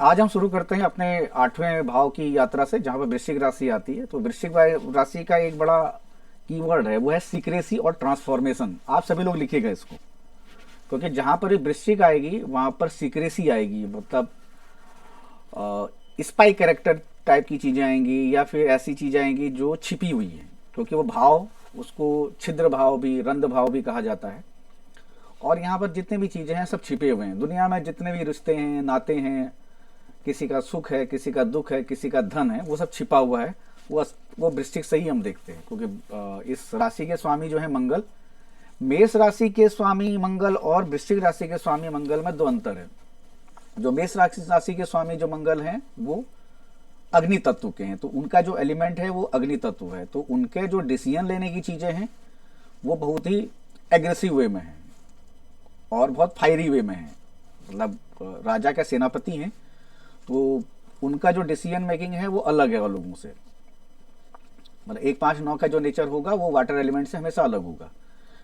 आज हम शुरू करते हैं अपने 8वें भाव की यात्रा से, जहां पर वृश्चिक राशि आती है। तो वृश्चिक राशि का एक बड़ा कीवर्ड है, वो है सीक्रेसी और ट्रांसफॉर्मेशन। आप सभी लोग लिखिएगा इसको, क्योंकि जहां पर भी वृश्चिक आएगी वहां पर सीक्रेसी आएगी, मतलब स्पाई कैरेक्टर टाइप की चीजें आएंगी, या फिर ऐसी चीजें आएंगी जो छिपी हुई है, क्योंकि वो भाव, उसको छिद्र भाव भी, रंध भाव भी कहा जाता है। और यहाँ पर जितने भी चीजें हैं सब छिपे हुए हैं। दुनिया में जितने भी रिश्ते हैं, नाते हैं, किसी का सुख है, किसी का दुख है, किसी का धन है, वो सब छिपा हुआ है। वो वृश्चिक से ही हम देखते हैं, क्योंकि इस राशि के स्वामी जो है मंगल। मेष राशि के स्वामी मंगल और वृश्चिक राशि के स्वामी मंगल में दो अंतर है। जो मेष राशि के स्वामी जो मंगल हैं वो अग्नि तत्व के हैं, तो उनका जो एलिमेंट है वो अग्नि तत्व है। तो उनके जो डिसीजन लेने की चीजें हैं वो बहुत ही एग्रेसिव वे में है और बहुत फायरी वे में है। मतलब राजा के सेनापति हैं, तो उनका जो डिसीजन मेकिंग है वो अलग है और लोगों से। मतलब 1 5 9 का जो नेचर होगा वो वाटर एलिमेंट से हमेशा अलग होगा।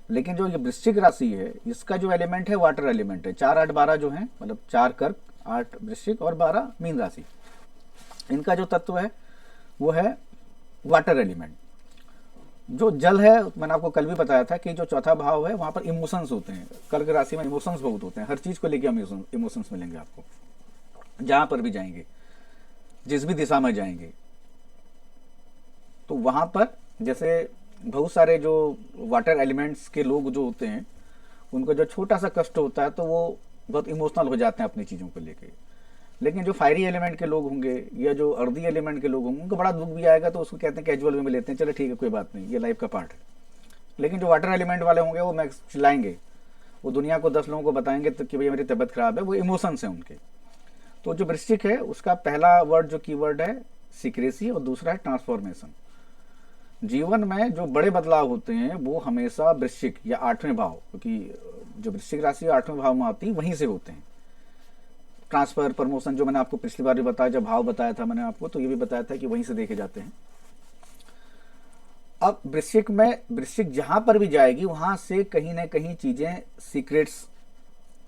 लेकिन जो ये वृश्चिक राशि है, इसका जो एलिमेंट है वाटर एलिमेंट है। 4 8 12 जो है, मतलब 4 कर्क, 8 वृश्चिक और 12 मीन राशि, इनका जो तत्व है वो है वाटर एलिमेंट। जो जल है, मैंने आपको कल भी बताया था कि जो चौथा भाव है वहां पर इमोशंस होते हैं। कर्क राशि में इमोशंस बहुत होते हैं, हर चीज को लेके हम इमोशंस मिलेंगे आपको जहां पर भी जाएंगे, जिस भी दिशा में जाएंगे। तो वहां पर जैसे बहुत सारे जो वाटर एलिमेंट्स के लोग जो होते हैं, उनको जो छोटा सा कष्ट होता है तो वो बहुत इमोशनल हो जाते हैं अपनी चीज़ों को लेके। लेकिन जो फायरी एलिमेंट के लोग होंगे या जो अर्दी एलिमेंट के लोग होंगे, उनको बड़ा दुख भी आएगा तो उसको कहते हैं कैजुअल वे में लेते हैं, चलो ठीक है कोई बात नहीं, ये लाइफ का पार्ट है। लेकिन जो वाटर एलिमेंट वाले होंगे वो मैक्स चिल्लाएंगे, वो दुनिया को 10 लोगों को बताएंगे तो कि भैया मेरी तबीयत खराब है, वो इमोशंस हैं उनके। तो जो वृश्चिक है उसका पहला वर्ड जो कीवर्ड है सीक्रेसी और दूसरा है ट्रांसफॉर्मेशन। जीवन में जो बड़े बदलाव होते हैं वो हमेशा वृश्चिक या 8वें भाव, क्योंकि जो वृश्चिक राशि 8वें भाव में आती है वहीं से होते हैं। ट्रांसफर, प्रमोशन, जो मैंने आपको पिछली बार भी बताया, जब भाव बताया था मैंने आपको, तो ये भी बताया था कि वहीं से देखे जाते हैं। अब वृश्चिक में, वृश्चिक जहां पर भी जाएगी वहां से कहीं ना कहीं चीजें सीक्रेट्स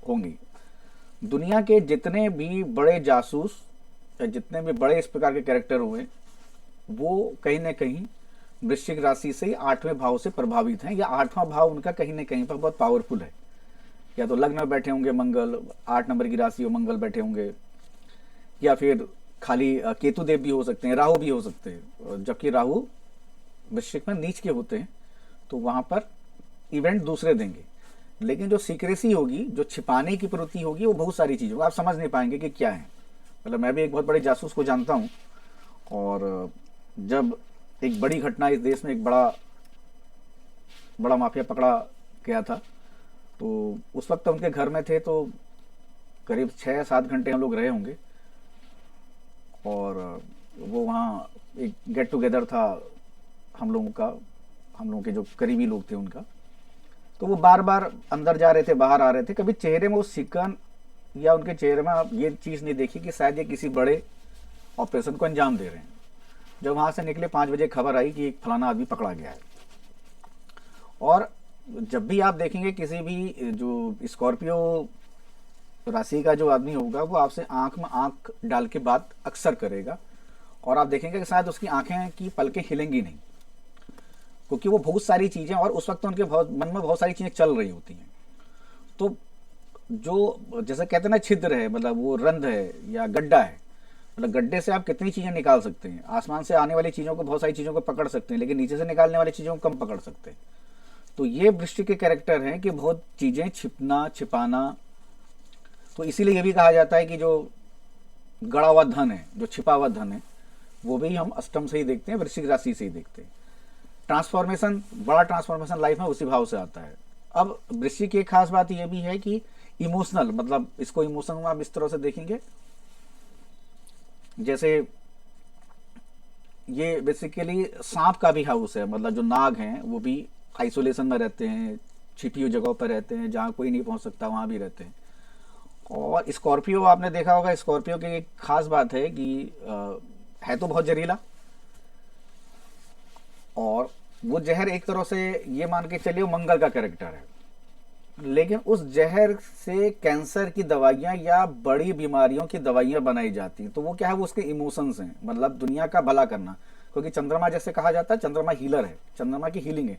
होंगी। दुनिया के जितने भी बड़े जासूस या जितने भी बड़े इस प्रकार के कैरेक्टर हुए, वो कहीं ना कहीं वृश्चिक राशि से 8वें भाव से प्रभावित हैं, या 8वां भाव उनका कहीं ना कहीं पर बहुत पावरफुल है। या तो लग्न में बैठे होंगे मंगल, 8 नंबर की राशि हो, मंगल बैठे होंगे, या फिर खाली केतु देव भी हो सकते हैं, राहु भी हो सकते हैं। जबकि राहु वृश्चिक में नीच के होते हैं, तो वहां पर इवेंट दूसरे देंगे। लेकिन जो सीक्रेसी होगी, जो छिपाने की प्रवृत्ति होगी, वो बहुत सारी चीज़ों आप समझ नहीं पाएंगे कि क्या है। मतलब मैं भी एक बहुत बड़े जासूस को जानता हूँ, और जब एक बड़ी घटना इस देश में, एक बड़ा बड़ा माफिया पकड़ा गया था, तो उस वक्त उनके घर में थे, तो करीब 6 7 घंटे हम लोग रहे होंगे। और वो वहाँ एक गेट टुगेदर था हम लोगों का, हम लोगों के जो करीबी लोग थे उनका। तो वो बार बार अंदर जा रहे थे, बाहर आ रहे थे, कभी चेहरे में वो सिकन या उनके चेहरे में आप ये चीज़ नहीं देखी कि शायद ये किसी बड़े ऑपरेशन को अंजाम दे रहे हैं। जब वहाँ से निकले 5 बजे खबर आई कि एक फलाना आदमी पकड़ा गया है। और जब भी आप देखेंगे किसी भी जो स्कॉर्पियो राशि का जो आदमी होगा, वो आपसे आंख में आंख डाल के बात अक्सर करेगा, और आप देखेंगे कि शायद उसकी आंखें की पलकें हिलेंगी नहीं, क्योंकि वो बहुत सारी चीज़ें, और उस वक्त तो उनके मन में बहुत सारी चीज़ें चल रही होती हैं। तो जो जैसे कहते हैं ना छिद्र है, मतलब वो रंध्र है या गड्ढा है, मतलब गड्ढे से आप कितनी चीज़ें निकाल सकते हैं। आसमान से आने वाली चीज़ों को, बहुत सारी चीज़ों को पकड़ सकते हैं, लेकिन नीचे से निकालने वाली चीज़ों को कम पकड़ सकते हैं। तो ये वृश्चिक के कैरेक्टर हैं कि बहुत चीज़ें छिपना, छिपाना। तो इसीलिए ये भी कहा जाता है कि जो गड़ा हुआ धन है, जो छिपा हुआ धन है, वो भी हम अष्टम से ही देखते हैं, वृश्चिक राशि से ही देखते हैं। ट्रांसफॉर्मेशन, बड़ा ट्रांसफॉर्मेशन लाइफ में उसी भाव से आता है। अब वृश्चिक की एक खास बात यह भी है कि इमोशनल, मतलब इसको इमोशन में आप इस तरह से देखेंगे, जैसे ये बेसिकली सांप का भी हाउस है। मतलब जो नाग हैं वो भी आइसोलेशन में रहते हैं, छिपी हुई जगहों पर रहते हैं, जहाँ कोई नहीं पहुंच सकता वहां भी रहते हैं। और स्कॉर्पियो आपने देखा होगा, स्कॉर्पियो की एक खास बात है कि है तो बहुत जहरीला, और वो जहर एक तरह से ये मान के चलिए मंगल का कैरेक्टर है। लेकिन उस जहर से कैंसर की दवाइयाँ या बड़ी बीमारियों की दवाइयाँ बनाई जाती हैं। तो वो क्या है, वो उसके इमोशंस हैं, मतलब दुनिया का भला करना। क्योंकि चंद्रमा जैसे कहा जाता है, चंद्रमा हीलर है, चंद्रमा की हीलिंग है।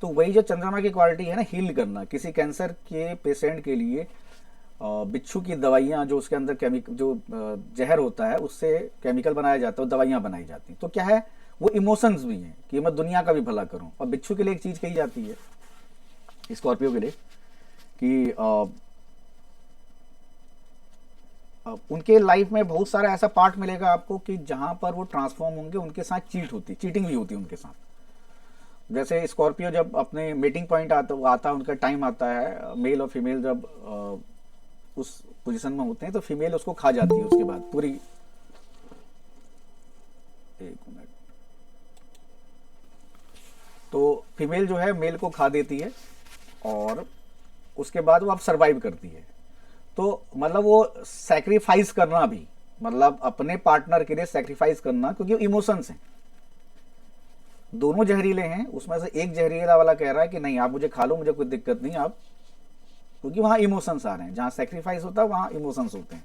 तो वही जो चंद्रमा की क्वालिटी है ना, हील करना। किसी कैंसर के पेशेंट के लिए बिच्छू की दवाइयाँ, जो उसके अंदर केमिकल, जो जहर होता है उससे केमिकल बनाया जाता है, दवाइयाँ बनाई जाती हैं। तो क्या है, वो इमोशंस भी हैं कि मैं दुनिया का भी भला करूं। और बिच्छू के लिए एक चीज़ कही जाती है, स्कॉर्पियो के लिए, कि उनके लाइफ में बहुत सारा ऐसा पार्ट मिलेगा आपको कि जहां पर वो ट्रांसफॉर्म होंगे, उनके साथ चीटिंग भी होती है उनके साथ। जैसे स्कॉर्पियो जब अपने मीटिंग पॉइंट आता उनका टाइम आता है, मेल और फीमेल जब उस पोजीशन में होते हैं, तो फीमेल उसको खा जाती है उसके बाद पूरी। एक मिनट। तो फीमेल जो है मेल को खा देती है, और उसके बाद वो अब सरवाइव करती है। तो मतलब वो सेक्रीफाइस करना भी, मतलब अपने पार्टनर के लिए सेक्रीफाइस करना, क्योंकि इमोशंस हैं, दोनों जहरीले हैं। उसमें से एक जहरीला वाला कह रहा है कि नहीं आप मुझे खा लो, मुझे कोई दिक्कत नहीं, आप, क्योंकि वहां इमोशंस आ रहे हैं, जहां सेक्रीफाइस होता है वहां इमोशंस होते हैं।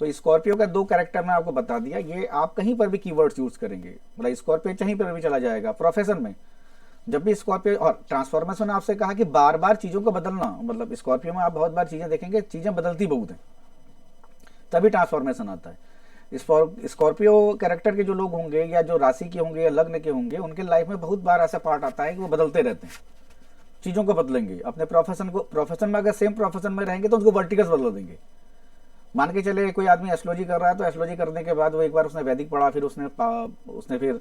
तो स्कॉर्पियो का दो कैरेक्टर मैं आपको बता दिया, ये आप कहीं पर भी कीवर्ड्स यूज करेंगे, मतलब स्कॉर्पियो कहीं पर भी चला जाएगा। प्रोफेशन में जब भी स्कॉर्पियो, और ट्रांसफॉर्मेशन आपसे कहा कि बार बार चीज़ों को बदलना, मतलब स्कॉर्पियो में आप बहुत बार चीज़ें देखेंगे, चीज़ें बदलती बहुत हैं, तभी ट्रांसफॉर्मेशन आता है। स्कॉर्पियो कैरेक्टर के जो लोग होंगे, या जो राशि के होंगे या लग्न के होंगे, उनके लाइफ में बहुत बार ऐसा पार्ट आता है कि वो बदलते रहते हैं, चीज़ों को बदलेंगे। अपने प्रोफेशन में अगर सेम प्रोफेशन में रहेंगे तो उनको वर्टिकल्स बदल देंगे। मान के चले कोई आदमी एस्ट्रोलॉजी कर रहा है, तो एस्ट्रोलॉजी करने के बाद वो एक बार उसने वैदिक पढ़ा, फिर उसने फिर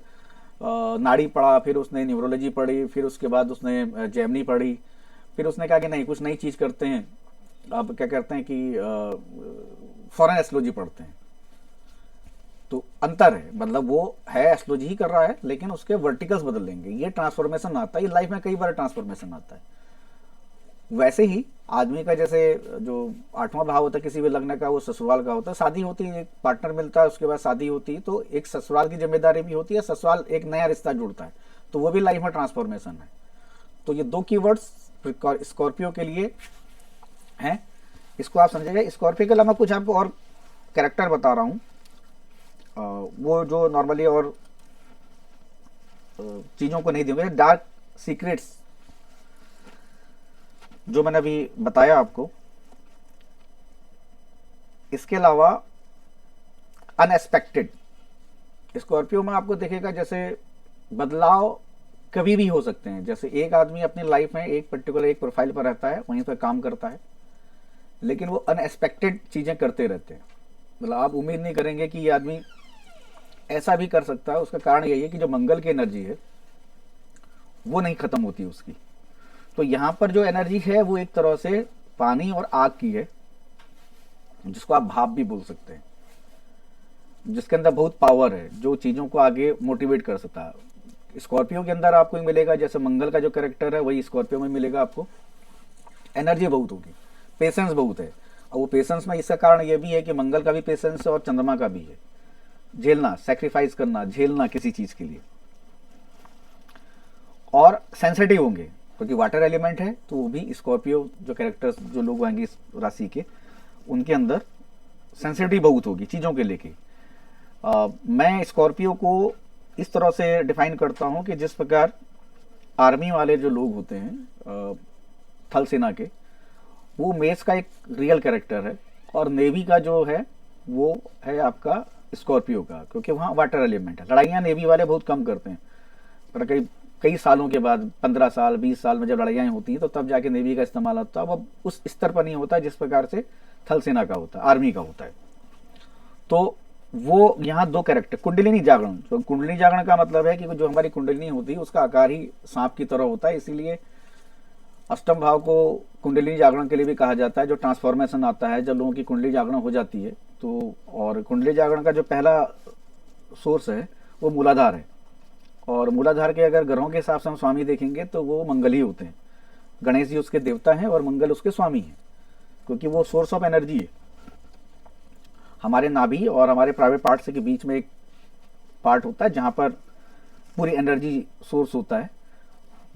नाड़ी पढ़ा, फिर उसने न्यूरोलॉजी पढ़ी, फिर उसके बाद उसने जेमनी पढ़ी। फिर उसने कहा कि नहीं, कुछ नई चीज़ करते हैं, अब क्या करते हैं कि फॉरेन एस्ट्रोलॉजी पढ़ते हैं। तो अंतर है, मतलब वो है एस्ट्रोलॉजी ही कर रहा है, लेकिन उसके वर्टिकल्स बदल लेंगे। ये ट्रांसफॉर्मेशन आता है, ये लाइफ में कई बार ट्रांसफॉर्मेशन आता है। वैसे ही आदमी का जैसे जो 8वां भाव होता है किसी भी लग्न का, वो ससुराल का होता है। शादी होती है, एक पार्टनर मिलता है, उसके बाद शादी होती है, तो एक ससुराल की जिम्मेदारी भी होती है, ससुराल एक नया रिश्ता जुड़ता है, तो वो भी लाइफ में ट्रांसफॉर्मेशन है। तो ये दो कीवर्ड्स स्कॉर्पियो के लिए हैं, इसको आप समझिएगा। स्कॉर्पियो के अलावा कुछ आपको और कैरेक्टर बता रहा हूँ, वो जो नॉर्मली और चीज़ों को नहीं देंगे। डार्क सीक्रेट्स जो मैंने अभी बताया आपको, इसके अलावा अनएक्सपेक्टेड, स्कॉर्पियो में आपको दिखेगा जैसे बदलाव कभी भी हो सकते हैं। जैसे एक आदमी अपनी लाइफ में एक पर्टिकुलर एक प्रोफाइल पर रहता है, वहीं पर काम करता है, लेकिन वो अनएक्सपेक्टेड चीज़ें करते रहते हैं। मतलब आप उम्मीद नहीं करेंगे कि ये आदमी ऐसा भी कर सकता है। उसका कारण यही है कि जो मंगल की एनर्जी है वो नहीं खत्म होती उसकी। तो यहाँ पर जो एनर्जी है वो एक तरह से पानी और आग की है, जिसको आप भाप भी बोल सकते हैं, जिसके अंदर बहुत पावर है, जो चीज़ों को आगे मोटिवेट कर सकता है। स्कॉर्पियो के अंदर आपको मिलेगा, जैसे मंगल का जो कैरेक्टर है वही स्कॉर्पियो में मिलेगा आपको। एनर्जी बहुत होगी, पेशेंस बहुत है। और वो पेशेंस में इसका कारण ये भी है कि मंगल का भी पेशेंस है और चंद्रमा का भी है। झेलना, सेक्रीफाइस करना, झेलना किसी चीज़ के लिए। और सेंसिटिव होंगे, क्योंकि वाटर एलिमेंट है, तो वो भी स्कॉर्पियो जो कैरेक्टर्स जो लोग आएंगे इस राशि के, उनके अंदर सेंसिटिव बहुत होगी चीज़ों के लेके। मैं स्कॉर्पियो को इस तरह से डिफाइन करता हूँ कि जिस प्रकार आर्मी वाले जो लोग होते हैं, थल सेना के, वो मेष का एक रियल कैरेक्टर है, और नेवी का जो है वो है आपका स्कॉर्पियो का, क्योंकि वहाँ वाटर एलिमेंट है। लड़ाइयाँ नेवी वाले बहुत कम करते हैं, पर कई कई सालों के बाद, 15 साल 20 साल में जब लड़ाइयाँ होती हैं, तो तब जाके नेवी का इस्तेमाल होता है। वो उस स्तर पर नहीं होता जिस प्रकार से थल सेना का होता है, आर्मी का होता है। तो वो यहाँ दो कैरेक्टर, कुंडलिनी जागरण, जो कुंडलिनी जागरण का मतलब है कि जो हमारी कुंडलिनी होती है उसका आकार ही सांप की तरह होता है, इसीलिए अष्टम भाव को कुंडलिनी जागरण के लिए भी कहा जाता है। जो ट्रांसफॉर्मेशन आता है जब लोगों की कुंडली जागरण हो जाती है, तो और कुंडली जागरण का जो पहला सोर्स है वो मूलाधार है। और मूलाधार के अगर ग्रहों के हिसाब से हम स्वामी देखेंगे तो वो मंगल ही होते हैं। गणेश जी उसके देवता हैं और मंगल उसके स्वामी हैं, क्योंकि वो सोर्स ऑफ एनर्जी है। हमारे नाभि और हमारे प्राइवेट पार्ट्स के बीच में एक पार्ट होता है जहाँ पर पूरी एनर्जी सोर्स होता है,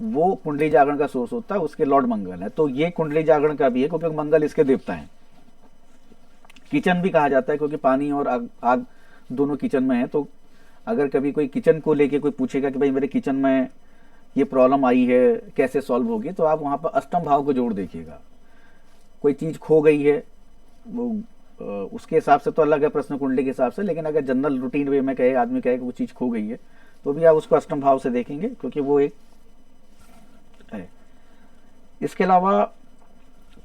वो कुंडली जागरण का सोर्स होता है, उसके लॉर्ड मंगल है। तो ये कुंडली जागरण का भी है क्योंकि मंगल इसके देवता हैं। किचन भी कहा जाता है क्योंकि पानी और आग दोनों किचन में है। तो अगर कभी कोई किचन को लेके कोई पूछेगा कि भाई मेरे किचन में ये प्रॉब्लम आई है, कैसे सॉल्व होगी, तो आप वहाँ पर अष्टम भाव को जोड़ देखिएगा। कोई चीज़ खो गई है, वो उसके हिसाब से तो अलग है, प्रश्न कुंडली के हिसाब से, लेकिन अगर जनरल रूटीन वे में कहे, आदमी कहे कि वो चीज़ खो गई है, तो भी आप उसको अष्टम भाव से देखेंगे क्योंकि वो एक है। इसके अलावा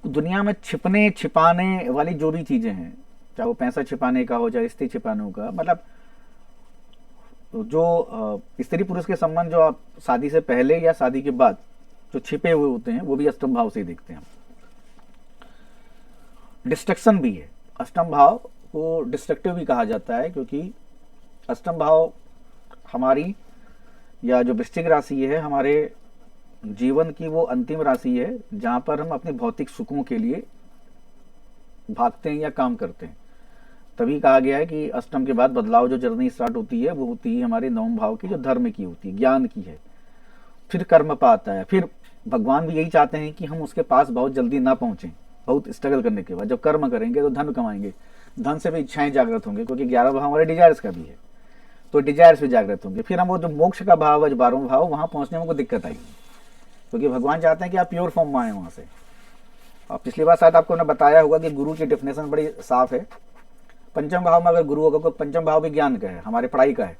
दुनिया में छिपने छिपाने वाली जो भी चीज़ें हैं, चाहे वो पैसा छिपाने का हो, चाहे स्त्री छिपाने का, मतलब जो स्त्री पुरुष के संबंध जो आप शादी से पहले या शादी के बाद जो छिपे हुए होते हैं, वो भी अष्टम भाव से ही देखते हैं हम। डिस्ट्रक्शन भी है, अष्टम भाव को डिस्ट्रक्टिव भी कहा जाता है क्योंकि अष्टम भाव हमारी, या जो वृश्चिक राशि है, हमारे जीवन की वो अंतिम राशि है जहाँ पर हम अपने भौतिक सुखों के लिए भागते हैं या काम करते हैं। तभी कहा गया है कि अष्टम के बाद बदलाव जो जर्नी स्टार्ट होती है वो होती है हमारे नवम भाव की, जो धर्म की होती है, ज्ञान की है। फिर कर्म पर आता है। फिर भगवान भी यही चाहते हैं कि हम उसके पास बहुत जल्दी ना पहुंचें। बहुत स्ट्रगल करने के बाद जब कर्म करेंगे तो धन कमाएंगे, धन से भी इच्छाएं जागृत होंगे क्योंकि 11 भाव हमारे डिजायर्स का भी है, तो डिजायर्स भी जागृत होंगे। फिर हम वो जो मोक्ष का भाव है, जो 12वां भाव, वहां पहुंचने में को दिक्कत आएगी क्योंकि भगवान चाहते हैं कि आप प्योर फॉर्म में आए वहां से। और पिछली बार शायद आपको ने बताया होगा कि गुरु की डेफिनेशन बड़ी साफ है। पंचम भाव में अगर गुरु होगा, कोई पंचम भाव भी ज्ञान का है, हमारे पढ़ाई का है,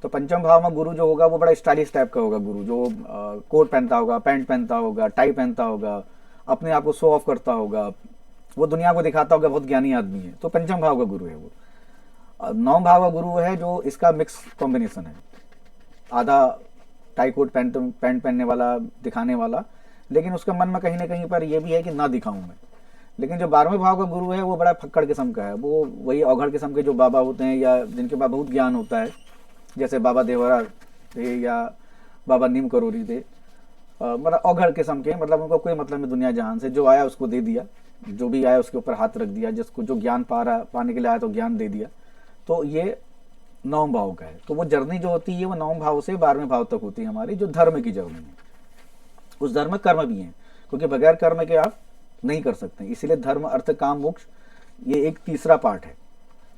तो पंचम भाव में गुरु जो होगा वो बड़ा स्टाइलिश टाइप का होगा। गुरु जो कोट पहनता होगा, पैंट पहनता होगा, टाई पहनता होगा, अपने आप को शो ऑफ करता होगा, वो दुनिया को दिखाता होगा बहुत ज्ञानी आदमी है, तो पंचम भाव का गुरु है वो। नौम भाव का गुरु है जो इसका मिक्स कॉम्बिनेशन है, आधा टाई कोट पैंट पहनने वाला, दिखाने वाला, लेकिन उसके मन में कहीं ना कहीं पर यह भी है कि ना दिखाऊं मैं। लेकिन जो 12वें भाव का गुरु है वो बड़ा फक्कड़ किस्म का है, वो वही औघड़ किस्म के जो बाबा होते हैं या जिनके पास बहुत ज्ञान होता है, जैसे बाबा देवरा थे या बाबा नीम करोरी थे, मतलब औघड़ किस्म के, मतलब उनको कोई मतलब नहीं दुनिया जहान से, जो आया उसको दे दिया, जो भी आया उसके ऊपर हाथ रख दिया, जिसको जो ज्ञान पाने के लिए आया तो ज्ञान दे दिया। तो ये नौम भाव का है। तो वो जर्नी जो होती है वो नौम भाव से 12वें भाव तक होती है हमारी, जो धर्म की जर्नी है। उस धर्म में कर्म भी है क्योंकि बगैर कर्म के आप नहीं कर सकते, इसीलिए धर्म अर्थ काम मोक्ष ये एक तीसरा पार्ट है।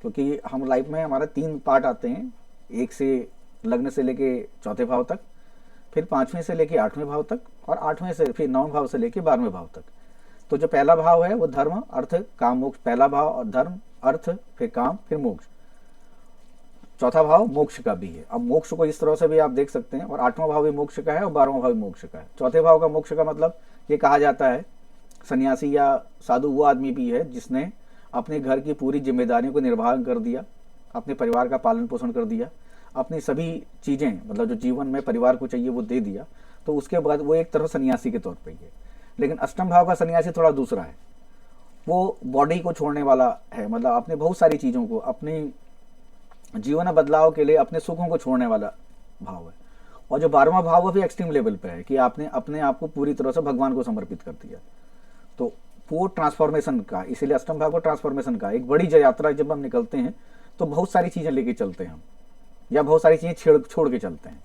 क्योंकि हम लाइफ में हमारा 3 पार्ट आते हैं, एक से लग्न से लेके चौथे भाव तक, फिर 5वें से लेके 8वें भाव तक, और 8वें से फिर 9वें भाव से लेके 12वें भाव तक। तो जो पहला भाव है वो धर्म अर्थ काम मोक्ष, पहला भाव, और धर्म अर्थ फिर काम फिर मोक्ष। चौथा भाव मोक्ष का भी है। अब मोक्ष को इस तरह से भी आप देख सकते हैं, और 8वां भाव भी मोक्ष का है और 12वां भाव भी मोक्ष का है। चौथे भाव का मोक्ष का मतलब ये कहा जाता है सन्यासी या साधु वो आदमी भी है जिसने अपने घर की पूरी जिम्मेदारियों को निर्वाह कर दिया, अपने परिवार का पालन पोषण कर दिया, अपनी सभी चीज़ें, मतलब जो जीवन में परिवार को चाहिए वो दे दिया, तो उसके बाद वो एक तरह सन्यासी के तौर पर ही है। लेकिन अष्टम भाव का सन्यासी थोड़ा दूसरा है, वो बॉडी को छोड़ने वाला है, मतलब अपने बहुत सारी चीज़ों को, अपनी जीवन बदलाव के लिए अपने सुखों को छोड़ने वाला भाव है। और जो 12वां भाव वो भी एक्सट्रीम लेवल पे है कि आपने अपने आप को पूरी तरह से भगवान को समर्पित कर दिया। तो वो ट्रांसफॉर्मेशन का, इसीलिए अष्टम भाव को ट्रांसफॉर्मेशन का एक बड़ी यात्रा जब हम निकलते हैं तो बहुत सारी चीज़ें लेके चलते हैं हम, या बहुत सारी चीज़ें छोड़ के चलते हैं,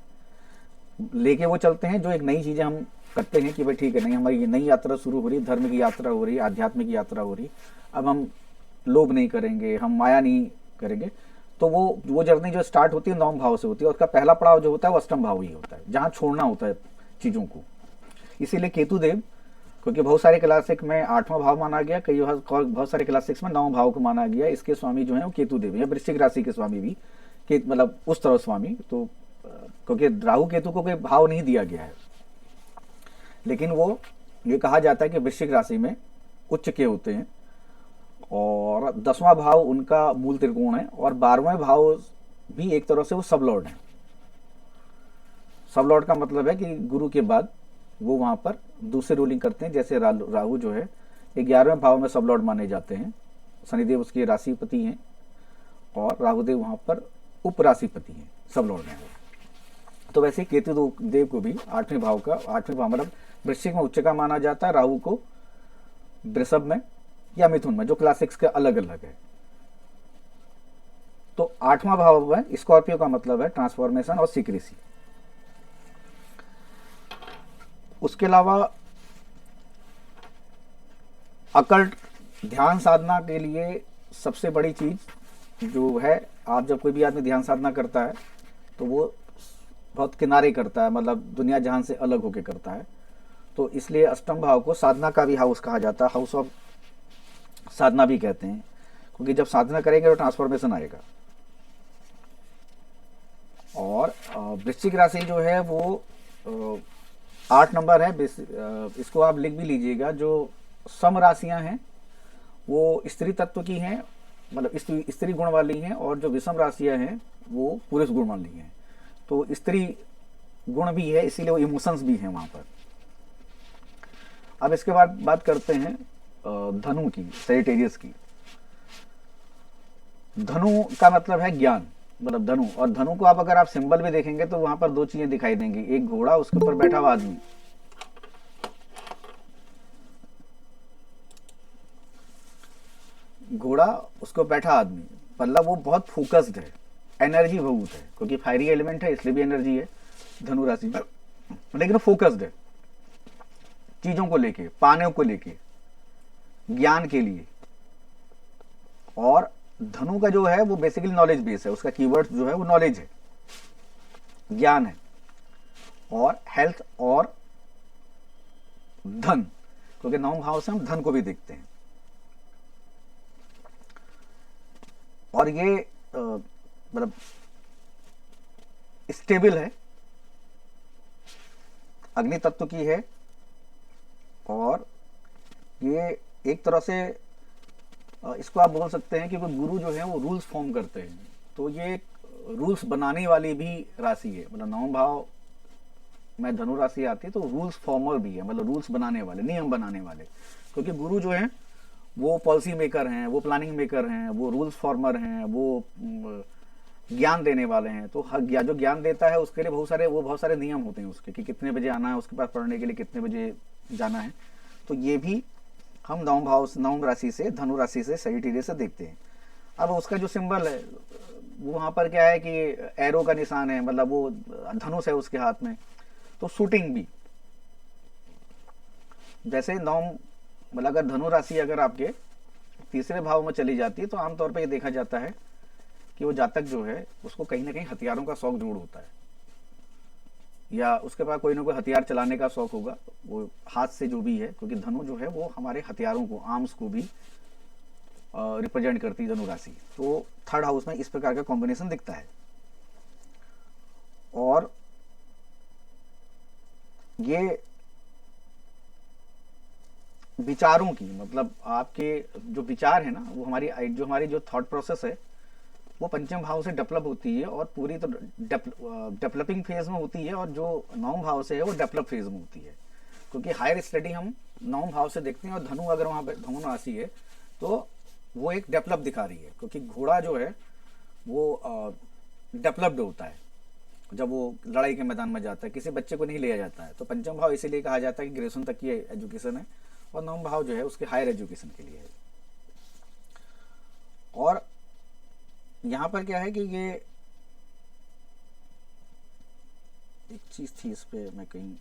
लेके वो चलते हैं जो एक नई चीज़ें हम करते हैं कि भाई ठीक है, नहीं हमारी नई यात्रा शुरू हो रही, धर्म की यात्रा हो रही, आध्यात्मिक यात्रा हो रही, अब हम लोभ नहीं करेंगे, हम माया नहीं करेंगे। तो वो जर्नी जो स्टार्ट होती है 9वें भाव से होती है, उसका पहला पड़ाव जो होता है वो अष्टम भाव ही होता है, जहाँ छोड़ना होता है चीज़ों को। इसीलिए केतु देव, क्योंकि बहुत सारे क्लासिक में 8वां भाव माना गया, कई बहुत सारे क्लासिक्स में 9वें भाव को माना गया, इसके स्वामी जो है वो केतु देव या वृश्चिक राशि के स्वामी भी, मतलब उस तरह स्वामी। तो क्योंकि राहु केतु को कोई भाव नहीं दिया गया है, लेकिन वो ये कहा जाता है कि वृश्चिक राशि में उच्च के होते हैं, और 10वां भाव उनका मूल त्रिकोण है, और 12वें भाव भी एक तरह से वो सब लॉर्ड है। सब लॉर्ड का मतलब है कि गुरु के बाद वो वहां पर दूसरे रूलिंग करते हैं। जैसे राहु जो है 11वें भाव में सब लॉर्ड माने जाते हैं, शनिदेव उसके राशिपति हैं, और राहुदेव वहां पर उप राशिपति हैं, सब लॉर्ड हैं। तो वैसे केतु देव को भी 8वें भाव मतलब वृश्चिक में उच्च का माना जाता है, राहु को वृषभ में या मिथुन में, जो क्लासिक्स के अलग अलग है। तो 8वां भाव है स्कॉर्पियो का मतलब है ट्रांसफॉर्मेशन और सीक्रेसी। उसके अलावा अकल्ट ध्यान साधना के लिए सबसे बड़ी चीज जो है, आप जब कोई भी आदमी ध्यान साधना करता है तो वो बहुत किनारे करता है, मतलब दुनिया जहान से अलग होके करता है। तो इसलिए अष्टम भाव को साधना का भी हाउस कहा जाता है, हाउस ऑफ साधना भी कहते हैं, क्योंकि जब साधना करेंगे तो ट्रांसफॉर्मेशन आएगा। और वृश्चिक राशि जो है वो 8 नंबर है। इसको आप लिख भी लीजिएगा। जो सम राशियां हैं वो स्त्री तत्व की हैं, मतलब स्त्री गुण वाली हैं, और जो विषम राशियां हैं वो पुरुष गुण वाली हैं। तो स्त्री गुण भी है, इसीलिए वो इमोशंस भी हैं वहां पर। अब इसके बाद बात करते हैं धनु की, सेजिटेरियस की। धनु का मतलब है ज्ञान, मतलब धनु। और धनु को आप अगर आप सिंबल भी देखेंगे तो वहां पर दो चीजें दिखाई देंगी, एक घोड़ा, उसके ऊपर बैठा हुआ आदमी। घोड़ा, उसको बैठा आदमी, मतलब वो बहुत फोकस्ड है, एनर्जी बहुत है, क्योंकि फायरी एलिमेंट है इसलिए भी एनर्जी है धनु राशि में, लेकिन फोकस्ड है चीजों को लेके, पाने को लेके, ज्ञान के लिए। और धनु का जो है वो बेसिकली नॉलेज बेस है, उसका कीवर्ड जो है वो नॉलेज है, ज्ञान है, और हेल्थ और धन, क्योंकि 9 भाव से हम धन को भी देखते हैं। और ये मतलब स्टेबल है, अग्नि तत्व की है, और ये एक तरह से इसको आप बोल सकते हैं कि गुरु जो है वो रूल्स फॉर्म करते हैं। तो ये रूल्स बनाने वाली भी राशि है, मतलब 9 भाव में धनु राशि आती है तो रूल्स फॉर्मर भी है, मतलब रूल्स बनाने वाले, नियम बनाने वाले। क्योंकि गुरु जो है वो पॉलिसी मेकर हैं, वो प्लानिंग मेकर हैं, वो रूल्स फॉर्मर हैं, वो ज्ञान देने वाले हैं। तो जो ज्ञान देता है उसके लिए बहुत सारे नियम होते हैं उसके, कि कितने बजे आना है उसके पास पढ़ने के लिए, कितने बजे जाना है। तो ये भी हम 9 राशि से, धनु राशि से, सेजिटेरियस से देखते हैं। अब उसका जो सिंबल है वो वहां पर क्या है कि एरो का निशान है, मतलब वो धनुष है उसके हाथ में। तो शूटिंग भी जैसे 9, मतलब अगर धनु राशि अगर आपके तीसरे भाव में चली जाती है तो आमतौर पर यह देखा जाता है कि वो जातक जो है उसको कहीं ना कहीं हथियारों का शौक जरूर होता है, या उसके पास कोई ना कोई हथियार चलाने का शौक होगा, वो हाथ से जो भी है, क्योंकि धनु जो है वो हमारे हथियारों को, आर्म्स को भी रिप्रेजेंट करती है धनु राशि। तो थर्ड हाउस में इस प्रकार का कॉम्बिनेशन दिखता है। और ये विचारों की, मतलब आपके जो विचार है ना, वो हमारी जो थॉट प्रोसेस है वो पंचम भाव से डेवलप होती है, और पूरी तो डेवलपिंग फेज में होती है, और जो 9 भाव से है वो डेवलप फेज में होती है। क्योंकि हायर स्टडी हम 9 भाव से देखते हैं, और धनु अगर वहां पर धनु राशि है तो वो एक डेवलप दिखा रही है, क्योंकि घोड़ा जो है वो डेवलप्ड होता है जब वो लड़ाई के मैदान में जाता है, किसी बच्चे को नहीं लिया जाता है। तो पंचम भाव इसीलिए कहा जाता है कि ग्रेजुएशन तक की एजुकेशन है, और 9 भाव जो है उसके हायर एजुकेशन के लिए है। और यहां पर क्या है कि ये एक चीज थी, इस पे मैं कहीं,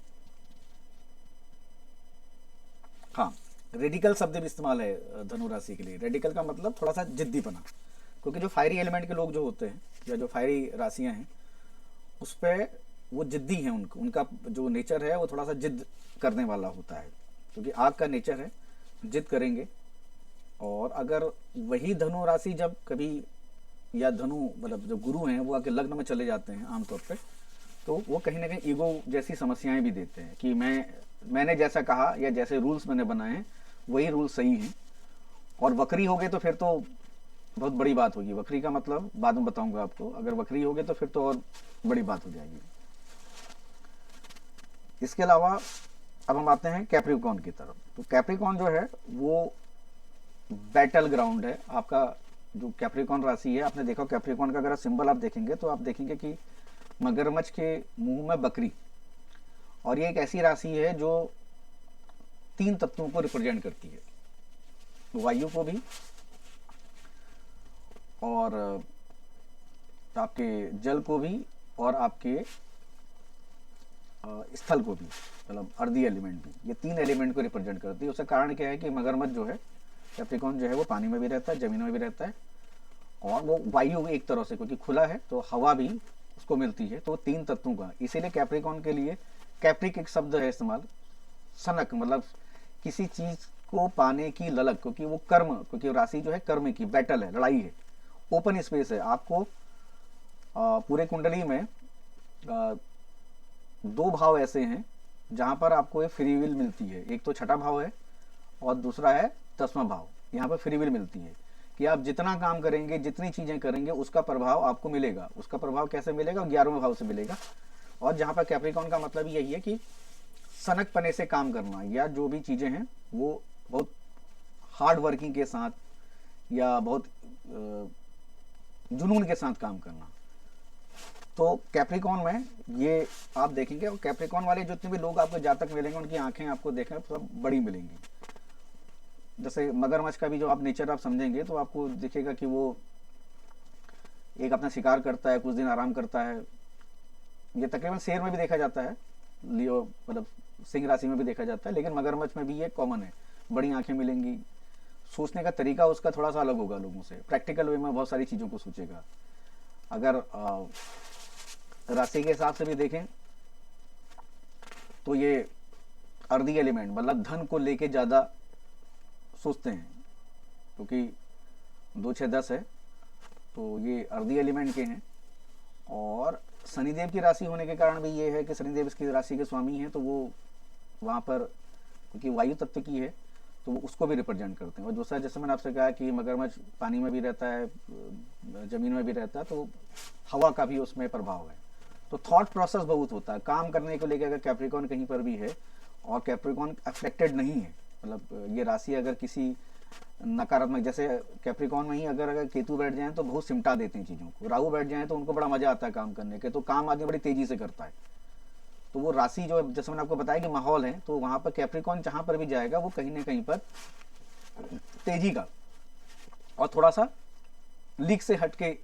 हाँ, रेडिकल शब्द भी इस्तेमाल है धनु राशि के लिए। रेडिकल का मतलब थोड़ा सा जिद्दीपना, क्योंकि जो फायरी एलिमेंट के लोग जो होते हैं, या जो फायरी राशियां हैं, उस पर वो जिद्दी हैं, उनका जो नेचर है वो थोड़ा सा जिद करने वाला होता है, क्योंकि आग का नेचर है, जिद करेंगे। और अगर वही धनु राशि जब कभी, या धनु मतलब जो गुरु हैं वो आके लग्न में चले जाते हैं आमतौर पे, तो वो कहीं ना कहीं ईगो जैसी समस्याएं भी देते हैं, कि मैंने जैसा कहा या जैसे रूल्स मैंने बनाए हैं वही रूल्स सही हैं। और वक्री हो गए तो फिर तो बहुत बड़ी बात होगी। वक्री का मतलब बाद में बताऊंगा आपको। अगर वक्री हो गए तो फिर तो और बड़ी बात हो जाएगी। इसके अलावा अब हम आते हैं कैप्रिकॉर्न की तरफ। तो कैप्रिकॉर्न जो है वो बैटल ग्राउंड है आपका। जो कैप्रिकॉर्न राशि है, आपने देखा कैप्रिकॉर्न का अगर सिंबल आप देखेंगे तो आप देखेंगे कि मगरमच्छ के मुंह में बकरी, और ये एक ऐसी राशि है जो 3 तत्वों को रिप्रेजेंट करती है, वायु को भी, और आपके जल को भी, और आपके स्थल को भी, मतलब अर्दी एलिमेंट भी, ये 3 एलिमेंट को रिप्रेजेंट करती है। उसका कारण क्या है कि मगरमच्छ जो है, कैप्रिकॉर्न जो है, वो पानी में भी रहता है, जमीन में भी रहता है, और वो वायु एक तरह से, क्योंकि खुला है तो हवा भी उसको मिलती है, तो वो 3 तत्वों का, इसीलिए कैप्रिकॉर्न के लिए कैप्रिक एक शब्द है इस्तेमाल, सनक, मतलब किसी चीज को पाने की ललक, क्योंकि वो कर्म, क्योंकि राशि जो है कर्म की, बैटल है, लड़ाई है, ओपन स्पेस है। आपको पूरे कुंडली में 2 भाव ऐसे हैं जहां पर आपको एक फ्री विल मिलती है, एक तो छठा भाव है और दूसरा है 10वां भाव। यहाँ पर फ्री विल मिलती है कि आप जितना काम करेंगे, जितनी चीजें करेंगे, उसका प्रभाव आपको मिलेगा। उसका प्रभाव कैसे मिलेगा? 11वें भाव से मिलेगा। और जहां पर कैप्रिकॉर्न का मतलब यही है कि सनक पने से काम करना, या जो भी चीजें हैं वो बहुत हार्ड वर्किंग के साथ या बहुत जुनून के साथ काम करना। तो कैप्रिकॉर्न में ये आप देखेंगे, और कैप्रिकॉर्न वाले जितने भी लोग आपको जातक मिलेंगे, उनकी आंखें आपको देखें सब बड़ी मिलेंगी। जैसे मगरमच्छ का भी जो आप नेचर आप समझेंगे तो आपको दिखेगा कि वो एक अपना शिकार करता है, कुछ दिन आराम करता है। ये तकरीबन शेर में भी देखा जाता है, लियो मतलब सिंह राशि में भी देखा जाता है, लेकिन मगरमच्छ में भी ये कॉमन है। बड़ी आंखें मिलेंगी, सोचने का तरीका उसका थोड़ा सा अलग होगा लोगों से, प्रैक्टिकल वे में बहुत सारी चीज़ों को सोचेगा। अगर राशि के हिसाब से भी देखें तो ये अर्दी एलिमेंट, मतलब धन को लेके ज़्यादा सोचते हैं, क्योंकि 2 6 10 है, तो ये अर्दी एलिमेंट के हैं। और शनिदेव की राशि होने के कारण भी ये है कि शनिदेव इसकी राशि के स्वामी हैं, तो वो वहाँ पर, क्योंकि वायु तत्व की है, तो वो उसको भी रिप्रेजेंट करते हैं। और दूसरा, जैसे मैंने आपसे कहा कि मगरमच्छ पानी में भी रहता है, जमीन में भी रहता है, तो हवा का भी उसमें प्रभाव है। तो थॉट प्रोसेस बहुत होता है काम करने को लेकर। अगर कैप्रिकॉर्न कहीं पर भी है और कैप्रिकॉर्न अफेक्टेड नहीं है, मतलब ये राशि अगर किसी नकारात्मक, जैसे कैप्रिकॉर्न में ही अगर केतु बैठ जाए तो बहुत सिमटा देते हैं चीज़ों को, राहु बैठ जाए तो उनको बड़ा मजा आता है काम करने के, तो काम आदमी बड़ी तेजी से करता है। तो वो राशि जो, जैसे मैंने आपको बताया कि माहौल है, तो वहां पर कैप्रिकॉर्न जहां पर भी जाएगा वो कहीं ना कहीं पर तेजी का और थोड़ा सा लीक से हटके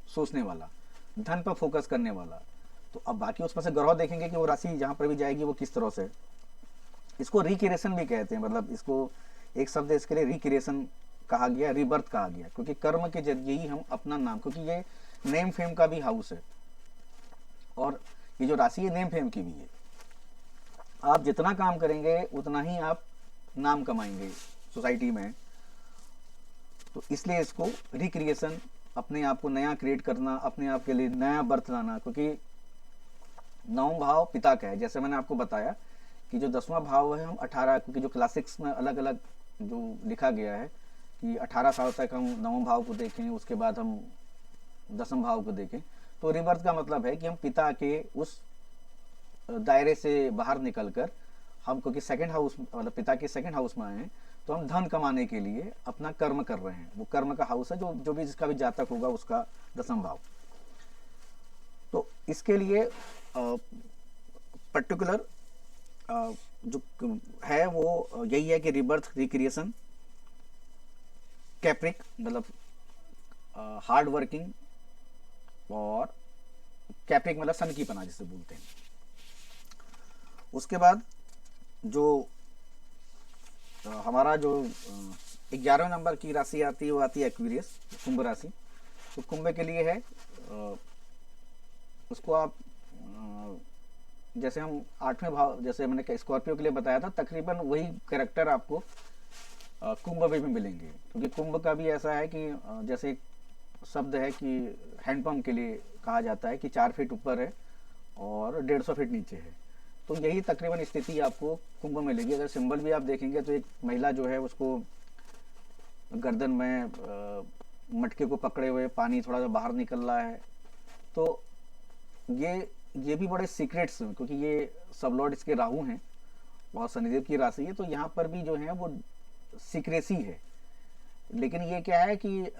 सोचने वाला, धन पर फोकस करने वाला। तो अब बाकी उसमें से ग्रह देखेंगे कि वो राशि जहां पर भी जाएगी वो किस तरह से। इसको रिक्रिएशन भी कहते हैं, मतलब इसको एक शब्द है इसके लिए, रिक्रिएशन कहा गया, रिबर्थ कहा गया, क्योंकि कर्म के जरिए ही हम अपना नाम, क्योंकि ये नेम फेम का भी हाउस है, और ये जो राशि है नेम फेम की भी है। आप जितना काम करेंगे उतना ही आप नाम कमाएंगे सोसाइटी में। तो इसलिए इसको रिक्रिएशन, अपने आप को नया क्रिएट करना, अपने आप के लिए नया बर्थ लाना, क्योंकि 9वां भाव पिता का है। जैसे मैंने आपको बताया कि जो 10वां भाव है, हम 18, क्योंकि जो क्लासिक्स में अलग अलग जो लिखा गया है कि 18 साल तक हम 9वां भाव को देखें, उसके बाद हम 10वां भाव को देखें। तो रिबर्थ का मतलब है कि हम पिता के उस दायरे से बाहर निकलकर हम, क्योंकि सेकंड हाउस, मतलब पिता के सेकंड हाउस में आए हैं, तो हम धन कमाने के लिए अपना कर्म कर रहे हैं। वो कर्म का हाउस है, जो भी जिसका भी जातक होगा उसका 10वां भाव। तो इसके लिए पर्टिकुलर जो है वो यही है कि रिबर्थ, रिक्रिएशन, कैप्रिक मतलब हार्ड वर्किंग, और कैप्रिक मतलब सन की पना जिसे बोलते हैं। उसके बाद जो हमारा जो 11वें नंबर की राशि आती है वो आती है एक्वेरियस, कुंभ राशि। तो कुंभ के लिए है, उसको आप जैसे हम 8वें भाव, जैसे मैंने स्कॉर्पियो के लिए बताया था, तकरीबन वही कैरेक्टर आपको कुंभ में भी मिलेंगे। क्योंकि कुंभ का भी ऐसा है कि जैसे एक शब्द है कि हैंडपम्प के लिए कहा जाता है कि 4 फीट ऊपर है और 150 फीट नीचे है। तो यही तकरीबन स्थिति आपको कुंभ में मिलेगी। अगर सिंबल भी आप देखेंगे तो एक महिला जो है उसको गर्दन में मटके को पकड़े हुए पानी थोड़ा सा बाहर निकल रहा है। तो ये भी बड़े सीक्रेट्स हैं, क्योंकि ये सब लॉर्ड इसके राहु हैं और शनिदेव की राशि है, तो यहाँ पर भी जो है वो सीक्रेसी है। लेकिन ये क्या है कि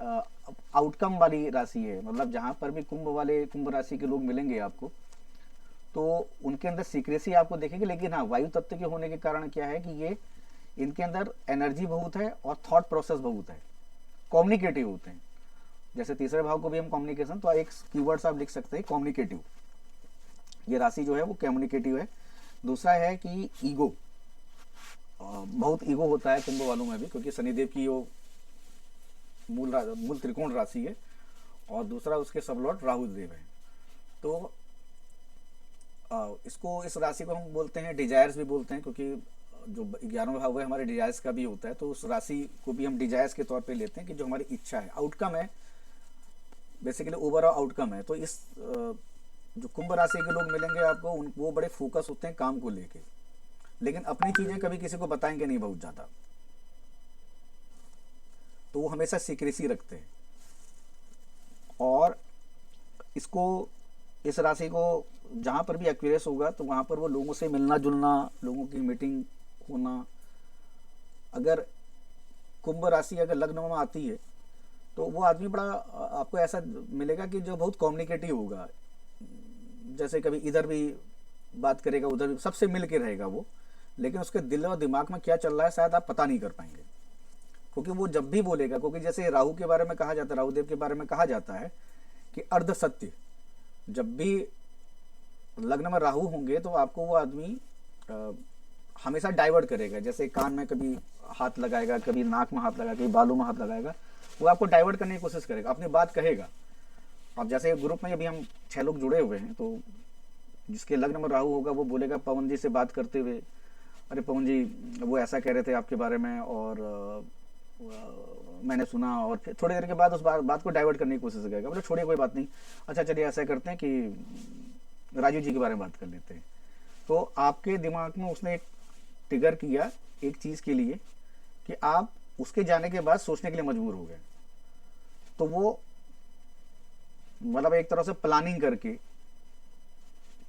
आउटकम वाली राशि है, मतलब जहाँ पर भी कुंभ राशि के लोग मिलेंगे आपको, तो उनके अंदर सीक्रेसी आपको देखेंगे। लेकिन हाँ, वायु तत्व के होने के कारण क्या है कि ये इनके अंदर एनर्जी बहुत है और थॉट प्रोसेस बहुत है, कम्युनिकेटिव होते हैं। जैसे तीसरे भाव को भी हम कम्युनिकेशन, तो एक कीवर्ड्स आप लिख सकते हैं कम्युनिकेटिव। ये राशि जो है वो कम्युनिकेटिव है, दूसरा है कि ईगो, बहुत ईगो होता है कुंभ वालों में भी, क्योंकि शनिदेव की वो मूल त्रिकोण राशि है, और दूसरा उसके सबलॉर्ड राहु देव है। तो इसको, इस राशि को हम बोलते हैं डिजायर्स भी बोलते हैं, क्योंकि जो 11वां भाव है हमारे डिजायर्स का भी होता है, तो उस राशि को भी हम डिजायर्स के तौर पे लेते हैं कि जो हमारी इच्छा है, आउटकम है, बेसिकली ओवरऑल आउटकम है। तो इस जो कुंभ राशि के लोग मिलेंगे आपको, वो बड़े फोकस होते हैं काम को लेके, लेकिन अपनी चीजें कभी किसी को बताएंगे नहीं बहुत ज्यादा, तो वो हमेशा सीक्रेसी रखते हैं। और इसको, इस राशि को जहाँ पर भी एक्वेरियस होगा तो वहाँ पर वो लोगों से मिलना जुलना, लोगों की मीटिंग होना। अगर कुंभ राशि अगर लग्न में आती है तो वो आदमी बड़ा, आपको ऐसा मिलेगा कि जो बहुत कम्युनिकेटिव होगा, जैसे कभी इधर भी बात करेगा, उधर भी, सबसे मिल के रहेगा वो, लेकिन उसके दिल और दिमाग में क्या चल रहा है शायद आप पता नहीं कर पाएंगे, क्योंकि वो जब भी बोलेगा, क्योंकि जैसे राहु के बारे में कहा जाता है, राहुदेव के बारे में कहा जाता है कि अर्ध सत्य, जब भी लग्न में राहु होंगे तो आपको वो आदमी हमेशा डाइवर्ट करेगा, जैसे कान में कभी हाथ लगाएगा, कभी नाक में हाथ लगाएगा, कभी बालों में हाथ लगाएगा, वो आपको डाइवर्ट करने की कोशिश करेगा, अपनी बात कहेगा। अब जैसे ग्रुप में अभी हम 6 लोग जुड़े हुए हैं, तो जिसके लग्न में राहु होगा वो बोलेगा पवन जी से बात करते हुए, अरे पवन जी वो ऐसा कह रहे थे आपके बारे में, और मैंने सुना, और फिर थोड़ी देर के बाद उस बात को डाइवर्ट करने की कोशिश करेगा, बोले छोड़िए कोई बात नहीं, अच्छा चलिए ऐसा करते हैं कि राजू जी के बारे में बात कर लेते हैं। तो आपके दिमाग में उसने एक ट्रिगर किया एक चीज के लिए कि आप उसके जाने के बाद सोचने के लिए मजबूर हो गए, तो वो मतलब एक तरह से प्लानिंग करके,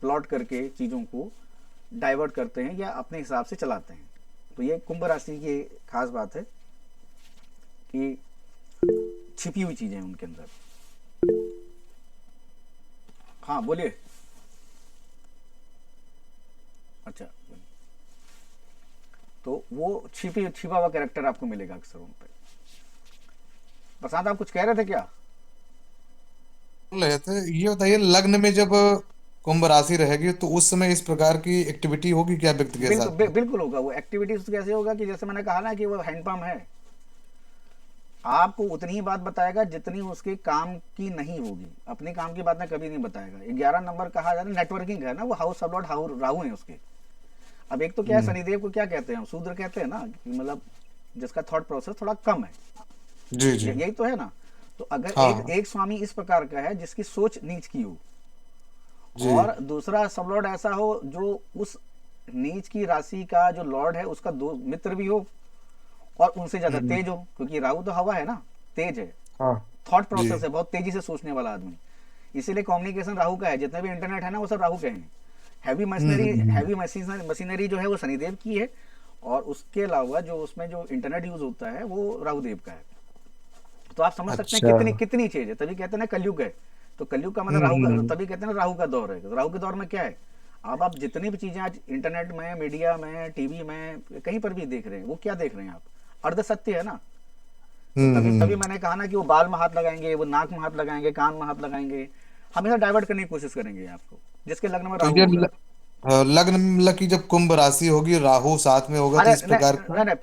प्लॉट करके चीजों को डाइवर्ट करते हैं या अपने हिसाब से चलाते हैं। तो ये कुंभ राशि की खास बात है कि छिपी हुई चीजें हैं उनके अंदर। हाँ बोलिए। अच्छा, तो वो छिपा हुआ कैरेक्टर आपको मिलेगा अक्सर उन पे। प्रशांत आप कुछ कह रहे थे क्या? बोल रहे थे, ये बताइए लग्न में जब कुंभ राशि रहेगी तो उस समय इस प्रकार की एक्टिविटी होगी क्या व्यक्ति के बिल्कुल साथ में? बिल्कुल होगा। वो एक्टिविटीज कैसे होगा कि जैसे मैंने कहा ना कि वो हैंडपंप है, आपको उतनी ही बात बताएगा जितनी उसके काम की नहीं होगी, अपने काम की बात में कभी नहीं बताएगा। 11 नंबर कहा जाता है, नेटवर्किंग है ना, वो हाउस सब लॉर्ड राहु है उसके। अब एक तो क्या है, हम्म। शनिदेव को क्या कहते हैं, शूद्र कहते हैं ना, कि मतलब जिसका थॉट प्रोसेस थोड़ा कम है, जी जी। यही तो है ना। तो अगर हाँ एक हाँ। एक स्वामी इस प्रकार का है जिसकी सोच नीच की हो, जी। और दूसरा सब लॉर्ड ऐसा हो जो उस नीच की राशि का जो लॉर्ड है उसका दो मित्र भी हो, और उनसे ज्यादा हम्म। तेज हो, क्योंकि राहु तो हवा है ना, तेज है, हाँ। थॉट जी। प्रोसेस है, बहुत तेजी से सोचने वाला आदमी। इसीलिए कम्युनिकेशन राहु का है, जितने भी इंटरनेट है ना वो सब राहु के हैं। हैवी मशीनरी जो है वो शनिदेव की है, और उसके अलावा जो उसमें जो इंटरनेट यूज होता है वो राहुदेव का है। तो आप समझ सकते हैं अच्छा। कितनी कितनी चीज है, तभी कहते हैं ना कलयुग है। तो कलयुग का मतलब राहु का, हम्म। तभी कहते हैं ना राहु का दौर है। तो राहु के दौर में क्या है, अब आप जितनी भी चीजें आज इंटरनेट में, मीडिया में, टीवी में, कहीं पर भी देख रहे हैं, वो क्या देख रहे हैं आप, अर्ध सत्य है ना। तो तभी तभी हम्म। मैंने कहा ना कि वो बाल में हाथ लगाएंगे, वो नाक में हाथ लगाएंगे, कान में हाथ लगाएंगे, हमेशा डाइवर्ट करने की कोशिश करेंगे आपको, जिसके लग्न में तो राहु ये होगा। लग्न में मतलब कि जब कुंभ राशि होगी राहु साथ में होगा तो अरे इस प्रकार नहीं का। नहीं नहीं,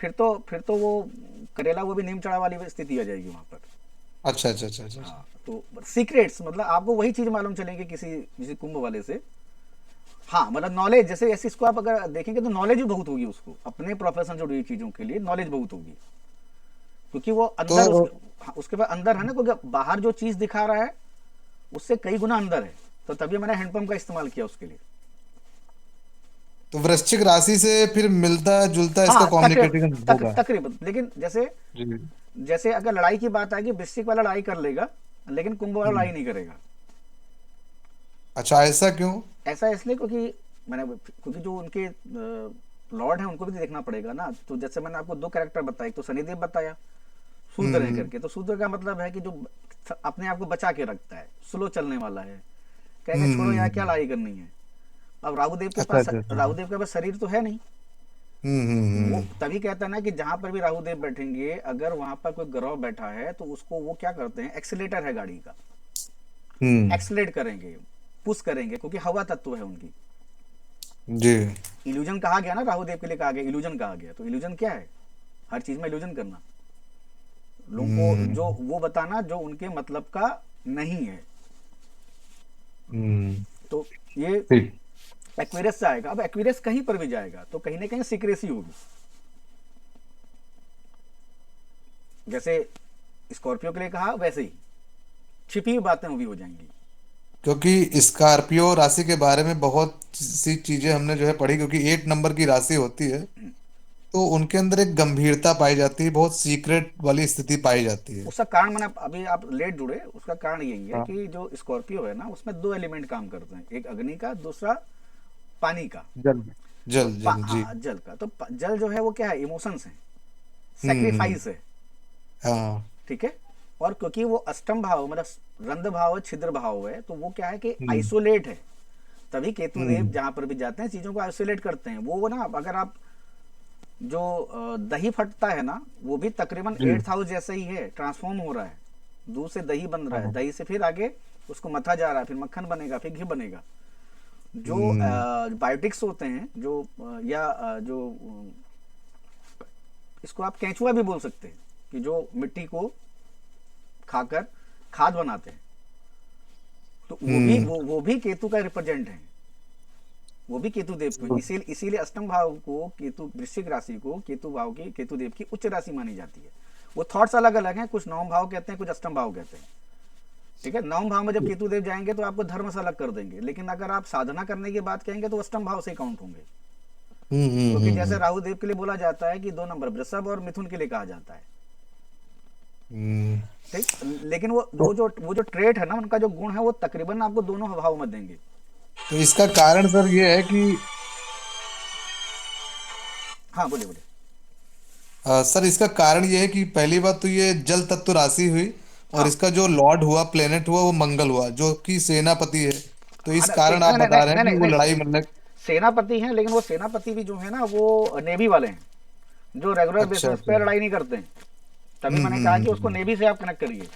फिर तो वो करेला वो भी नीम चढ़ा वाली स्थिति आ जाएगी वहां पर। अच्छा अच्छा अच्छा अच्छा अच्छा। हाँ, तो सीक्रेट्स मतलब आपको वही चीज मालूम चलेगी किसी किसी कुंभ वाले से। हाँ मतलब नॉलेज, जैसे ऐसे इसको आप अगर देखेंगे तो नॉलेज भी बहुत होगी उसको, अपने प्रोफेशन से जुड़ी हुई चीजों के लिए नॉलेज बहुत होगी, क्योंकि वो अंदर तो उसके, हाँ, उसके पास अंदर है ना, क्योंकि बाहर जो चीज दिखा रहा है उससे कई गुना अंदर है। तो तभी मैंने हैंडपंप का इस्तेमाल किया उसके लिए। तो वृश्चिक राशि से फिर मिलता जुलता इसका हाँ कम्युनिकेशन होगा? तकरीबन, लेकिन जैसे जी। जैसे अगर लड़ाई की बात आएगी, वृश्चिक वाला लड़ाई कर लेगा, लेकिन कुंभ वाला लड़ाई हम्म। नहीं करेगा। अच्छा, ऐसा क्यों? ऐसा इसलिए क्योंकि मैंने, क्योंकि जो उनके लॉर्ड है उनको भी देखना पड़ेगा ना। तो जैसे मैंने आपको दो कैरेक्टर बताए, एक तो शनिदेव बताया, शूद्र है हम्म। करके। तो शूद्र का मतलब है कि जो अपने आप को बचा के रखता है, स्लो चलने वाला है, कहेगा छोड़ो यार क्या हम्म। लड़ाई करनी है। अब अच्छा अच्छा अच्छा। राहुदेव के पास शरीर तो है नहीं। वो हम्म। तभी कहता है ना कि जहां पर भी राहुदेव बैठेंगे, अगर वहां पर कोई ग्रह बैठा है तो उसको वो क्या करते हैं, एक्सीलेटर है गाड़ी का, हम्म। एक्सीलेट करेंगे, पुश करेंगे, क्योंकि हवा तत्व है उनकी। जी। इल्यूजन कहा गया ना, राहु देव के लिए कहा गया, इल्यूजन कहा गया। तो इल्यूजन क्या है? हर चीज में इल्यूजन करना, लोगों को जो हम्म। वो बताना जो उनके मतलब का नहीं है। हम्म। तो ये ठीक। एक्वेरियस से आएगा। अब एक्वेरियस कहीं पर भी जाएगा तो कहीं ना कहीं सीक्रेसी होगी। जैसे स्कॉर्पियो के लिए कहा, वैसे ही छिपी हुई बातें वो भी हो जाएंगी। क्योंकि स्कॉर्पियो राशि के बारे में बहुत सी चीजें हमने जो है पढ़ी, क्योंकि 8 नंबर की राशि होती है, तो उनके अंदर एक गंभीरता पाई जाती है, बहुत सीक्रेट वाली स्थिति पाई जाती है। उसका कारण मैंने अभी, आप लेट जुड़े, उसका कारण यही है हाँ। कि जो स्कॉर्पियो है ना, उसमें दो एलिमेंट काम करते हैं, एक अग्नि का, दूसरा पानी का। जल। तो जल जल जी। हाँ, जल का। तो जल जो है वो क्या है? इमोशंस है, हम्म। सेक्रीफाइस है। हाँ। ठीक है। और क्योंकि वो अष्टम भाव मतलब रंध भाव है, छिद्र भाव है, तो वो क्या है कि हम्म। आइसोलेट है। तभी केतु देव हम्म। जहां पर भी जाते हैं चीजों को आइसोलेट करते हैं। वो ना, अगर आप जो दही फटता है ना, वो भी तकरीबन जी। 8 हाउस जैसे ही है, ट्रांसफॉर्म हो रहा है। दूध से दही बन रहा है, हाँ। दही से फिर आगे उसको मथा जा रहा है, फिर मक्खन बनेगा, फिर घी बनेगा। जो हम्म। बायोटिक्स होते हैं, जो या जो इसको आप केंचुआ भी बोल सकते हैं, कि जो मिट्टी को खाकर खाद बनाते हैं, तो वो भी हम्म। वो भी केतु का रिप्रेजेंट है। वो भी केतु देव को, इसीलिए इसीलिए अष्टम भाव को, केतु वृश्चिक राशि को केतु भाव की, केतु देव की उच्च राशि मानी जाती है। वो थॉट्स अलग अलग हैं, कुछ नवम भाव कहते हैं, कुछ अष्टम भाव कहते हैं। ठीक है। नवम भाव में जब केतु देव जाएंगे तो आपको धर्म से अलग कर देंगे, लेकिन अगर आप साधना करने की बात कहेंगे तो अष्टम भाव से काउंट होंगे। हम्म। क्योंकि जैसे राहु देव के लिए बोला जाता है कि 2 नंबर वृषभ और मिथुन के लिए कहा जाता है। हम्म। ठीक। लेकिन वो तो वो जो ट्रेट है ना, उनका जो गुण है, वो तकरीबन आपको दोनों भाव में देंगे। तो इसका कारण सर ये है कि हाँ, बोलिए बोलिए। सर इसका कारण ये है कि पहली बात तो ये जल तत्व राशि हुई, और हाँ। इसका जो लॉर्ड हुआ, प्लेनेट हुआ, वो मंगल हुआ, जो कि सेनापति है। तो हाँ इस कारण आप नहीं नहीं बता नहीं रहे हैं नहीं कि नहीं वो नहीं, लड़ाई मतलब। सेनापति हैं, लेकिन वो सेनापति भी जो है ना, वो नेवी वाले हैं, जो रेगुलर अच्छा बेसिस अच्छा। पे लड़ाई नहीं करते हैं। तभी मैंने कहा कि उसको नेवी से आप कनेक्ट करिए।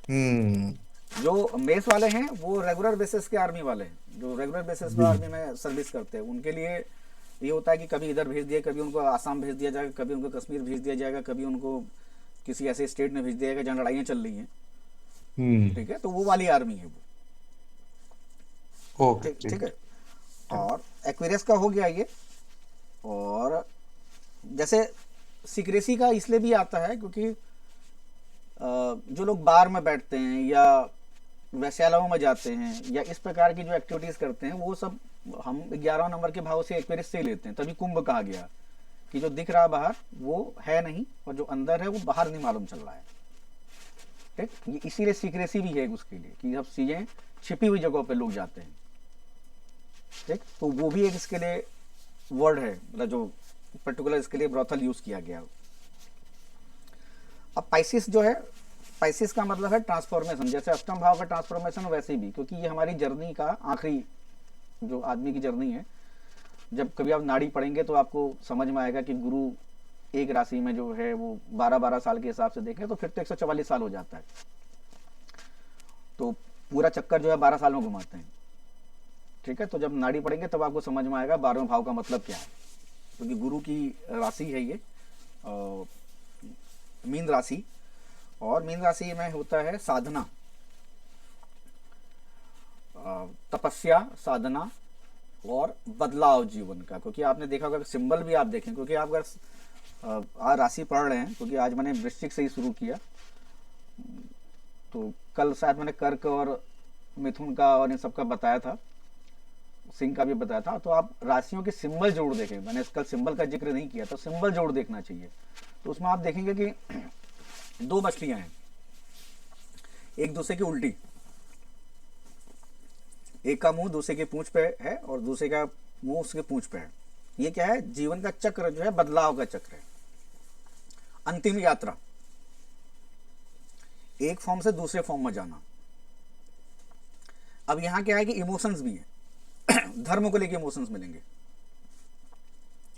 हम्म। जो मेस वाले हैं वो रेगुलर बेसिस के आर्मी वाले हैं, जो रेगुलर बेसिस पे जी। आर्मी में सर्विस करते हैं। उनके लिए ये होता है कि कभी इधर भेज दिया, कभी उनको आसाम भेज दिया जाएगा, कभी उनको कश्मीर भेज दिया जाएगा, कभी उनको किसी ऐसे स्टेट में भेज दिया जाएगा जहाँ लड़ाइयाँ चल रही हैं। हम्म। ठीक है। तो वो वाली आर्मी है वो। ओके ठीक ठीक ठीक। है। और एक्वेरियस का हो गया ये। और जैसे सीक्रेसी का इसलिए भी आता है क्योंकि जो लोग बार में बैठते हैं या वैश्यालयों में जाते हैं या इस प्रकार की जो एक्टिविटीज करते हैं, वो सब हम 11 नंबर के भाव से एक्वेरियस से ही लेते हैं। तभी कुंभ कहा गया कि जो दिख रहा बाहर वो है नहीं, और जो अंदर है वो बाहर नहीं मालूम चल रहा है। ठीक। ये इसीलिए सीक्रेसी भी है उसके लिए, कि अब चीजें छिपी हुई जगहों पे लोग जाते हैं। ठीक। तो वो भी एक इसके लिए वर्ड है, मतलब जो पर्टिकुलर इसके लिए ब्रॉथल यूज किया गया। अब पाइसिस जो है, पाइसिस का मतलब है ट्रांसफॉर्मेशन। जैसे अष्टम भाव का ट्रांसफॉर्मेशन, वैसे भी, क्योंकि ये हमारी जर्नी का आखिरी, जो आदमी की जर्नी है। जब कभी आप नाड़ी पढ़ेंगे तो आपको समझ में आएगा कि गुरु एक राशि में जो है वो 12-12 साल के हिसाब से देखें तो फिर तो 144 साल हो जाता है। तो पूरा चक्कर जो है 12 साल में घुमाते हैं। ठीक है। तो जब नाड़ी पढ़ेंगे तब आपको समझ में आएगा 12वें भाव का मतलब क्या है। क्योंकि गुरु की राशि है ये, मीन राशि। और मीन राशि में होता है साधना, तपस्या, साधना और बदलाव जीवन का। क्योंकि आपने देखा होगा, सिंबल भी आप देखें, क्योंकि आप अगर आज राशि पढ़ रहे हैं, क्योंकि आज मैंने वृश्चिक से ही शुरू किया, तो कल शायद मैंने कर्क और मिथुन का और इन सब का बताया था, सिंह का भी बताया था। तो आप राशियों के सिंबल जरूर देखें। मैंने कल सिंबल का जिक्र नहीं किया, तो सिंबल जरूर देखना चाहिए। तो उसमें आप देखेंगे कि दो मछलियां हैं, एक दूसरे की उल्टी। एक का मुंह दूसरे की पूंछ पे है और दूसरे का मुंह उसके पूंछ पे है। ये क्या है? जीवन का चक्र जो है, बदलाव का चक्र है, अंतिम यात्रा, एक फॉर्म से दूसरे फॉर्म में जाना। अब यहां क्या है कि इमोशंस भी है धर्म को लेके इमोशंस मिलेंगे,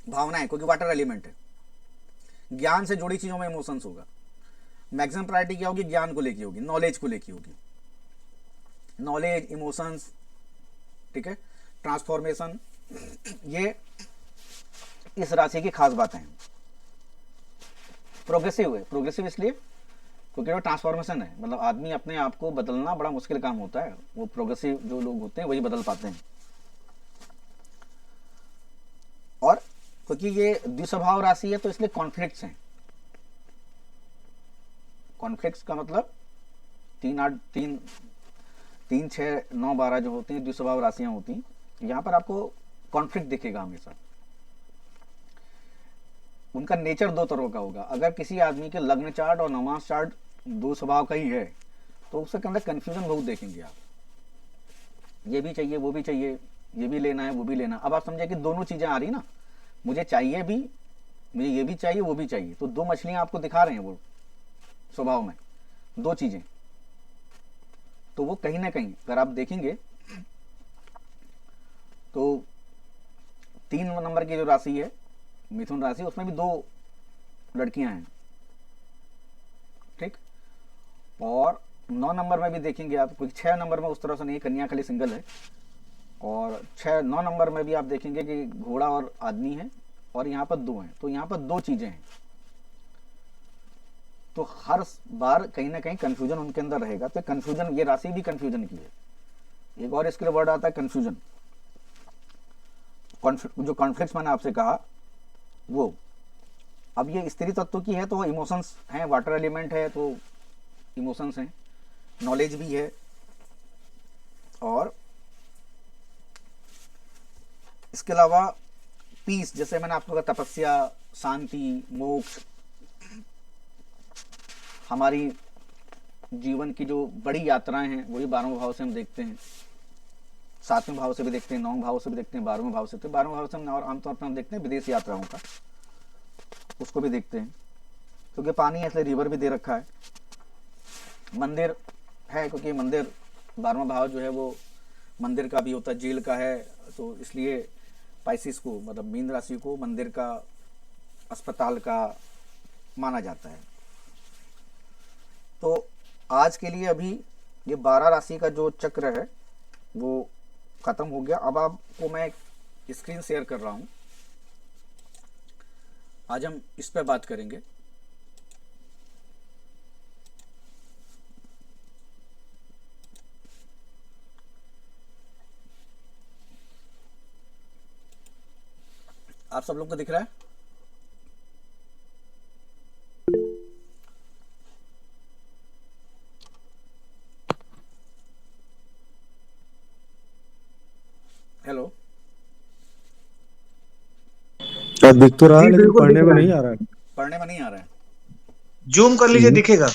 भावनाएं, क्योंकि वाटर एलिमेंट है। ज्ञान से जुड़ी चीजों में इमोशंस होगा। मैक्सिमम प्रायोरिटी क्या होगी? ज्ञान को लेके होगी, नॉलेज को लेके होगी। Knowledge, emotions. ठीक है। ट्रांसफॉर्मेशन, ये इस राशि की खास बातें हैं। प्रोग्रेसिव है, प्रोग्रेसिव इसलिए क्योंकि वो ट्रांसफॉर्मेशन है, मतलब आदमी अपने आप को बदलना बड़ा मुश्किल काम होता है, वो प्रोग्रेसिव जो लोग होते हैं वही बदल पाते हैं। और क्योंकि ये द्विस्वभाव राशि है तो इसलिए कॉन्फ्लिक्ट्स हैं। कॉन्फ्लिक्ट्स का मतलब 3 6 9 12 जो होती हैं द्विस्वभाव राशियां होती हैं, यहाँ पर आपको कॉन्फ्लिक्ट दिखेगा हमेशा। उनका नेचर दो तरह का होगा। अगर किसी आदमी के लग्न चार्ट और नवांश चार्ट दो स्वभाव का ही है तो उसके अंदर कंफ्यूजन बहुत देखेंगे आप। ये भी चाहिए, वो भी चाहिए, ये भी लेना है, वो भी लेना। अब आप समझे कि दोनों चीजें आ रही ना, मुझे चाहिए भी, मुझे ये भी चाहिए, वो भी चाहिए, तो दो मछलियां आपको दिखा रहे हैं वो स्वभाव में, दो चीजें। तो वो कहीं ना कहीं अगर आप देखेंगे तो 3 नंबर की जो राशि है मिथुन राशि, उसमें भी 2 लड़कियां हैं, ठीक। और 9 नंबर में भी देखेंगे आप, क्योंकि 6 नंबर में उस तरह से नहीं, कन्या खाली सिंगल है। और 9 नंबर में भी आप देखेंगे कि घोड़ा और आदमी है, और यहाँ पर 2 हैं, तो यहाँ पर 2 चीजें हैं। तो हर बार कहीं ना कहीं कंफ्यूजन उनके अंदर रहेगा। तो कंफ्यूजन, ये राशि भी कंफ्यूजन की है। एक और इसके लिए वर्ड आता है कंफ्यूजन। जो कॉन्फ्लिक्ट मैंने आपसे कहा वो, अब ये स्त्री तत्व की है तो इमोशंस हैं, वाटर एलिमेंट है तो इमोशंस हैं, नॉलेज भी है, और इसके अलावा पीस, जैसे मैंने आपको कहा तपस्या, शांति, मोक्ष, हमारी जीवन की जो बड़ी यात्राएं हैं वही 12वें भाव से हम देखते हैं, 7वें भाव से भी देखते हैं, 9वें भाव से भी देखते हैं, 12वें भाव से। तो 12वें भाव से हम और आमतौर पर हम देखते हैं विदेश यात्राओं का, उसको भी देखते हैं, क्योंकि पानी है इसलिए रिवर भी दे रखा है। मंदिर है क्योंकि मंदिर 12वां भाव जो है वो मंदिर का भी होता है, जेल का है, तो इसलिए पाइसिस को, मतलब मीन राशि को मंदिर का, अस्पताल का माना जाता है। तो आज के लिए अभी ये 12 राशि का जो चक्र है वो खत्म हो गया। अब आपको मैं स्क्रीन शेयर कर रहा हूं, आज हम इस पर बात करेंगे। आप सब लोग को दिख रहा है? हेलो, दिख तो रहा है जी लेकिन बिल्कुल दिख पढ़ने में रहा नहीं है। आ रहा है। पढ़ने में नहीं आ रहा है? जूम कर लीजिए, दिखेगा।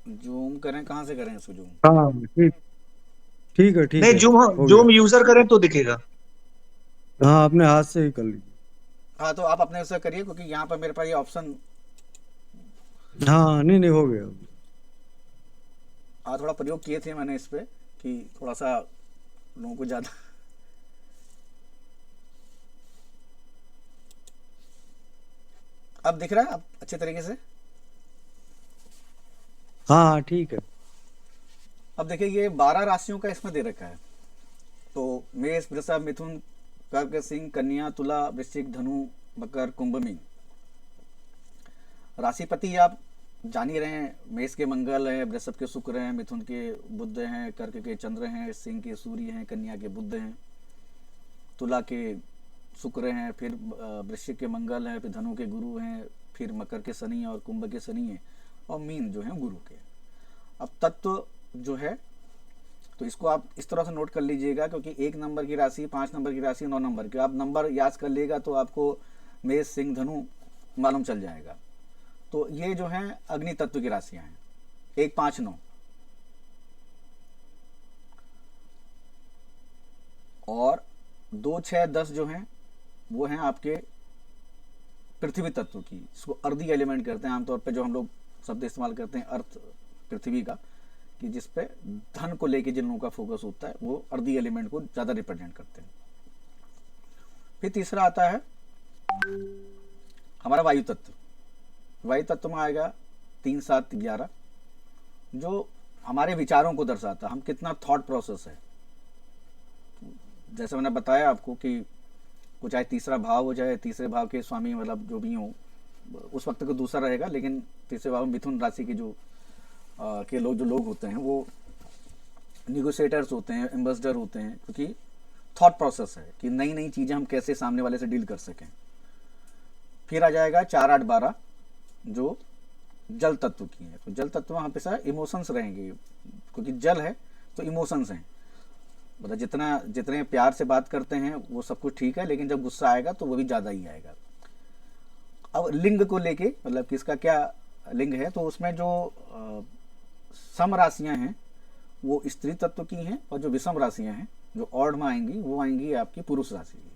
जूम करें, कहाँ से करें इसको जूम? हाँ ठीक, ठीक नहीं, है, जूम, हो गया। जूम यूजर करें तो दिखेगा। हाँ अपने हाथ से ही कर लीजिए। हाँ तो आप अपने से करिए, क्योंकि यहाँ पर मेरे पास ये ऑप्शन, हाँ नहीं नहीं हो गया। थोड़ा प्रयोग किए थे मैंने इस पे कि थोड़ा सा लोगों को ज़्यादा अब दिख रहा है अब अच्छे तरीके से? हाँ हाँ ठीक है। अब देखिए ये 12 राशियों का इसमें दे रखा है। तो मेष, वृषभ, मिथुन, कर्क, सिंह, कन्या, तुला, वृश्चिक, धनु, मकर, कुंभ, मीन। राशिपति आप जान ही रहे हैं, मेष के मंगल हैं, वृषभ के शुक्र हैं, मिथुन के बुध हैं, कर्क के चंद्र हैं, सिंह के सूर्य हैं, कन्या के बुध हैं, तुला के शुक्र हैं, फिर वृश्चिक के मंगल हैं, फिर धनु के गुरु हैं, फिर मकर के शनि और कुंभ के शनि हैं, और मीन जो है गुरु के। अब तत्व जो है तो इसको आप इस तरह से नोट कर लीजिएगा, क्योंकि 1 नंबर की राशि, 5 नंबर की राशि, 9 नंबर की, आप नंबर याद कर लीजिएगा तो आपको मेष, सिंह, धनु मालूम चल जाएगा। तो ये जो है अग्नि तत्व की राशियां हैं, 1 5 9। और 2 6 10 जो हैं वो हैं आपके पृथ्वी तत्व की, इसको अर्दी एलिमेंट करते हैं आमतौर पे, जो हम लोग शब्द इस्तेमाल करते हैं अर्थ, पृथ्वी का, कि जिस पे धन को लेके जिन लोगों का फोकस होता है वो अर्दी एलिमेंट को ज़्यादा रिप्रेजेंट करते हैं। फिर तीसरा आता है हमारा वायु तत्व। वायु तत्व में आएगा 3 7 11, जो हमारे विचारों को दर्शाता है, हम कितना थॉट प्रोसेस है। जैसे मैंने बताया आपको कि वो चाहे तीसरा भाव हो जाए, तीसरे भाव के स्वामी मतलब जो भी हो, उस वक्त को दूसरा रहेगा, लेकिन तीसरे भाव में मिथुन राशि के जो के लोग, जो लोग होते हैं वो निगोशिएटर्स होते हैं, एम्बेसडर होते हैं, क्योंकि थॉट प्रोसेस है कि नई नई चीज़ें हम कैसे सामने वाले से डील कर सकें। फिर आ जाएगा 4, 8, 12 जो जल तत्व की है। तो जल तत्व में हमेशा इमोशंस रहेंगे, क्योंकि जल है तो इमोशंस हैं। मतलब जितने प्यार से बात करते हैं वो सब कुछ ठीक है, लेकिन जब गुस्सा आएगा तो वो भी ज़्यादा ही आएगा। अब लिंग को लेके, मतलब किसका क्या लिंग है, तो उसमें जो सम राशियाँ हैं वो स्त्री तत्व की हैं, और जो विषम राशियाँ हैं जो ऑड में आएंगी वो आएंगी आपकी पुरुष राशि की।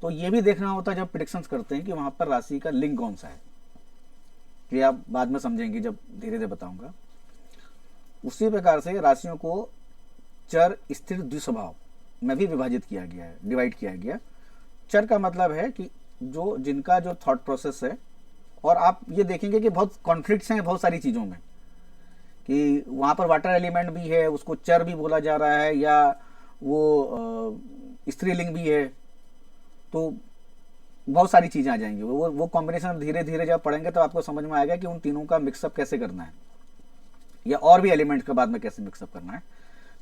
तो ये भी देखना होता है जब प्रिडिक्शंस करते हैं कि वहाँ पर राशि का लिंग कौन सा है। ये आप बाद में समझेंगे जब धीरे धीरे बताऊंगा। उसी प्रकार से राशियों को चर, स्थिर, द्विस्वभाव में भी विभाजित किया गया है, डिवाइड किया गया। चर का मतलब है कि जिनका जो थॉट प्रोसेस है, और आप ये देखेंगे कि बहुत कॉन्फ्लिक्ट्स हैं बहुत सारी चीज़ों में, कि वहाँ पर वाटर एलिमेंट भी है, उसको चर भी बोला जा रहा है, या वो स्त्रीलिंग भी है, तो बहुत सारी चीज़ें आ जाएंगी। वो कॉम्बिनेशन धीरे धीरे जब पढ़ेंगे तो आपको समझ में आएगा कि उन तीनों का मिक्सअप कैसे करना है, या और भी एलिमेंट्स के बाद में कैसे मिक्सअप करना है।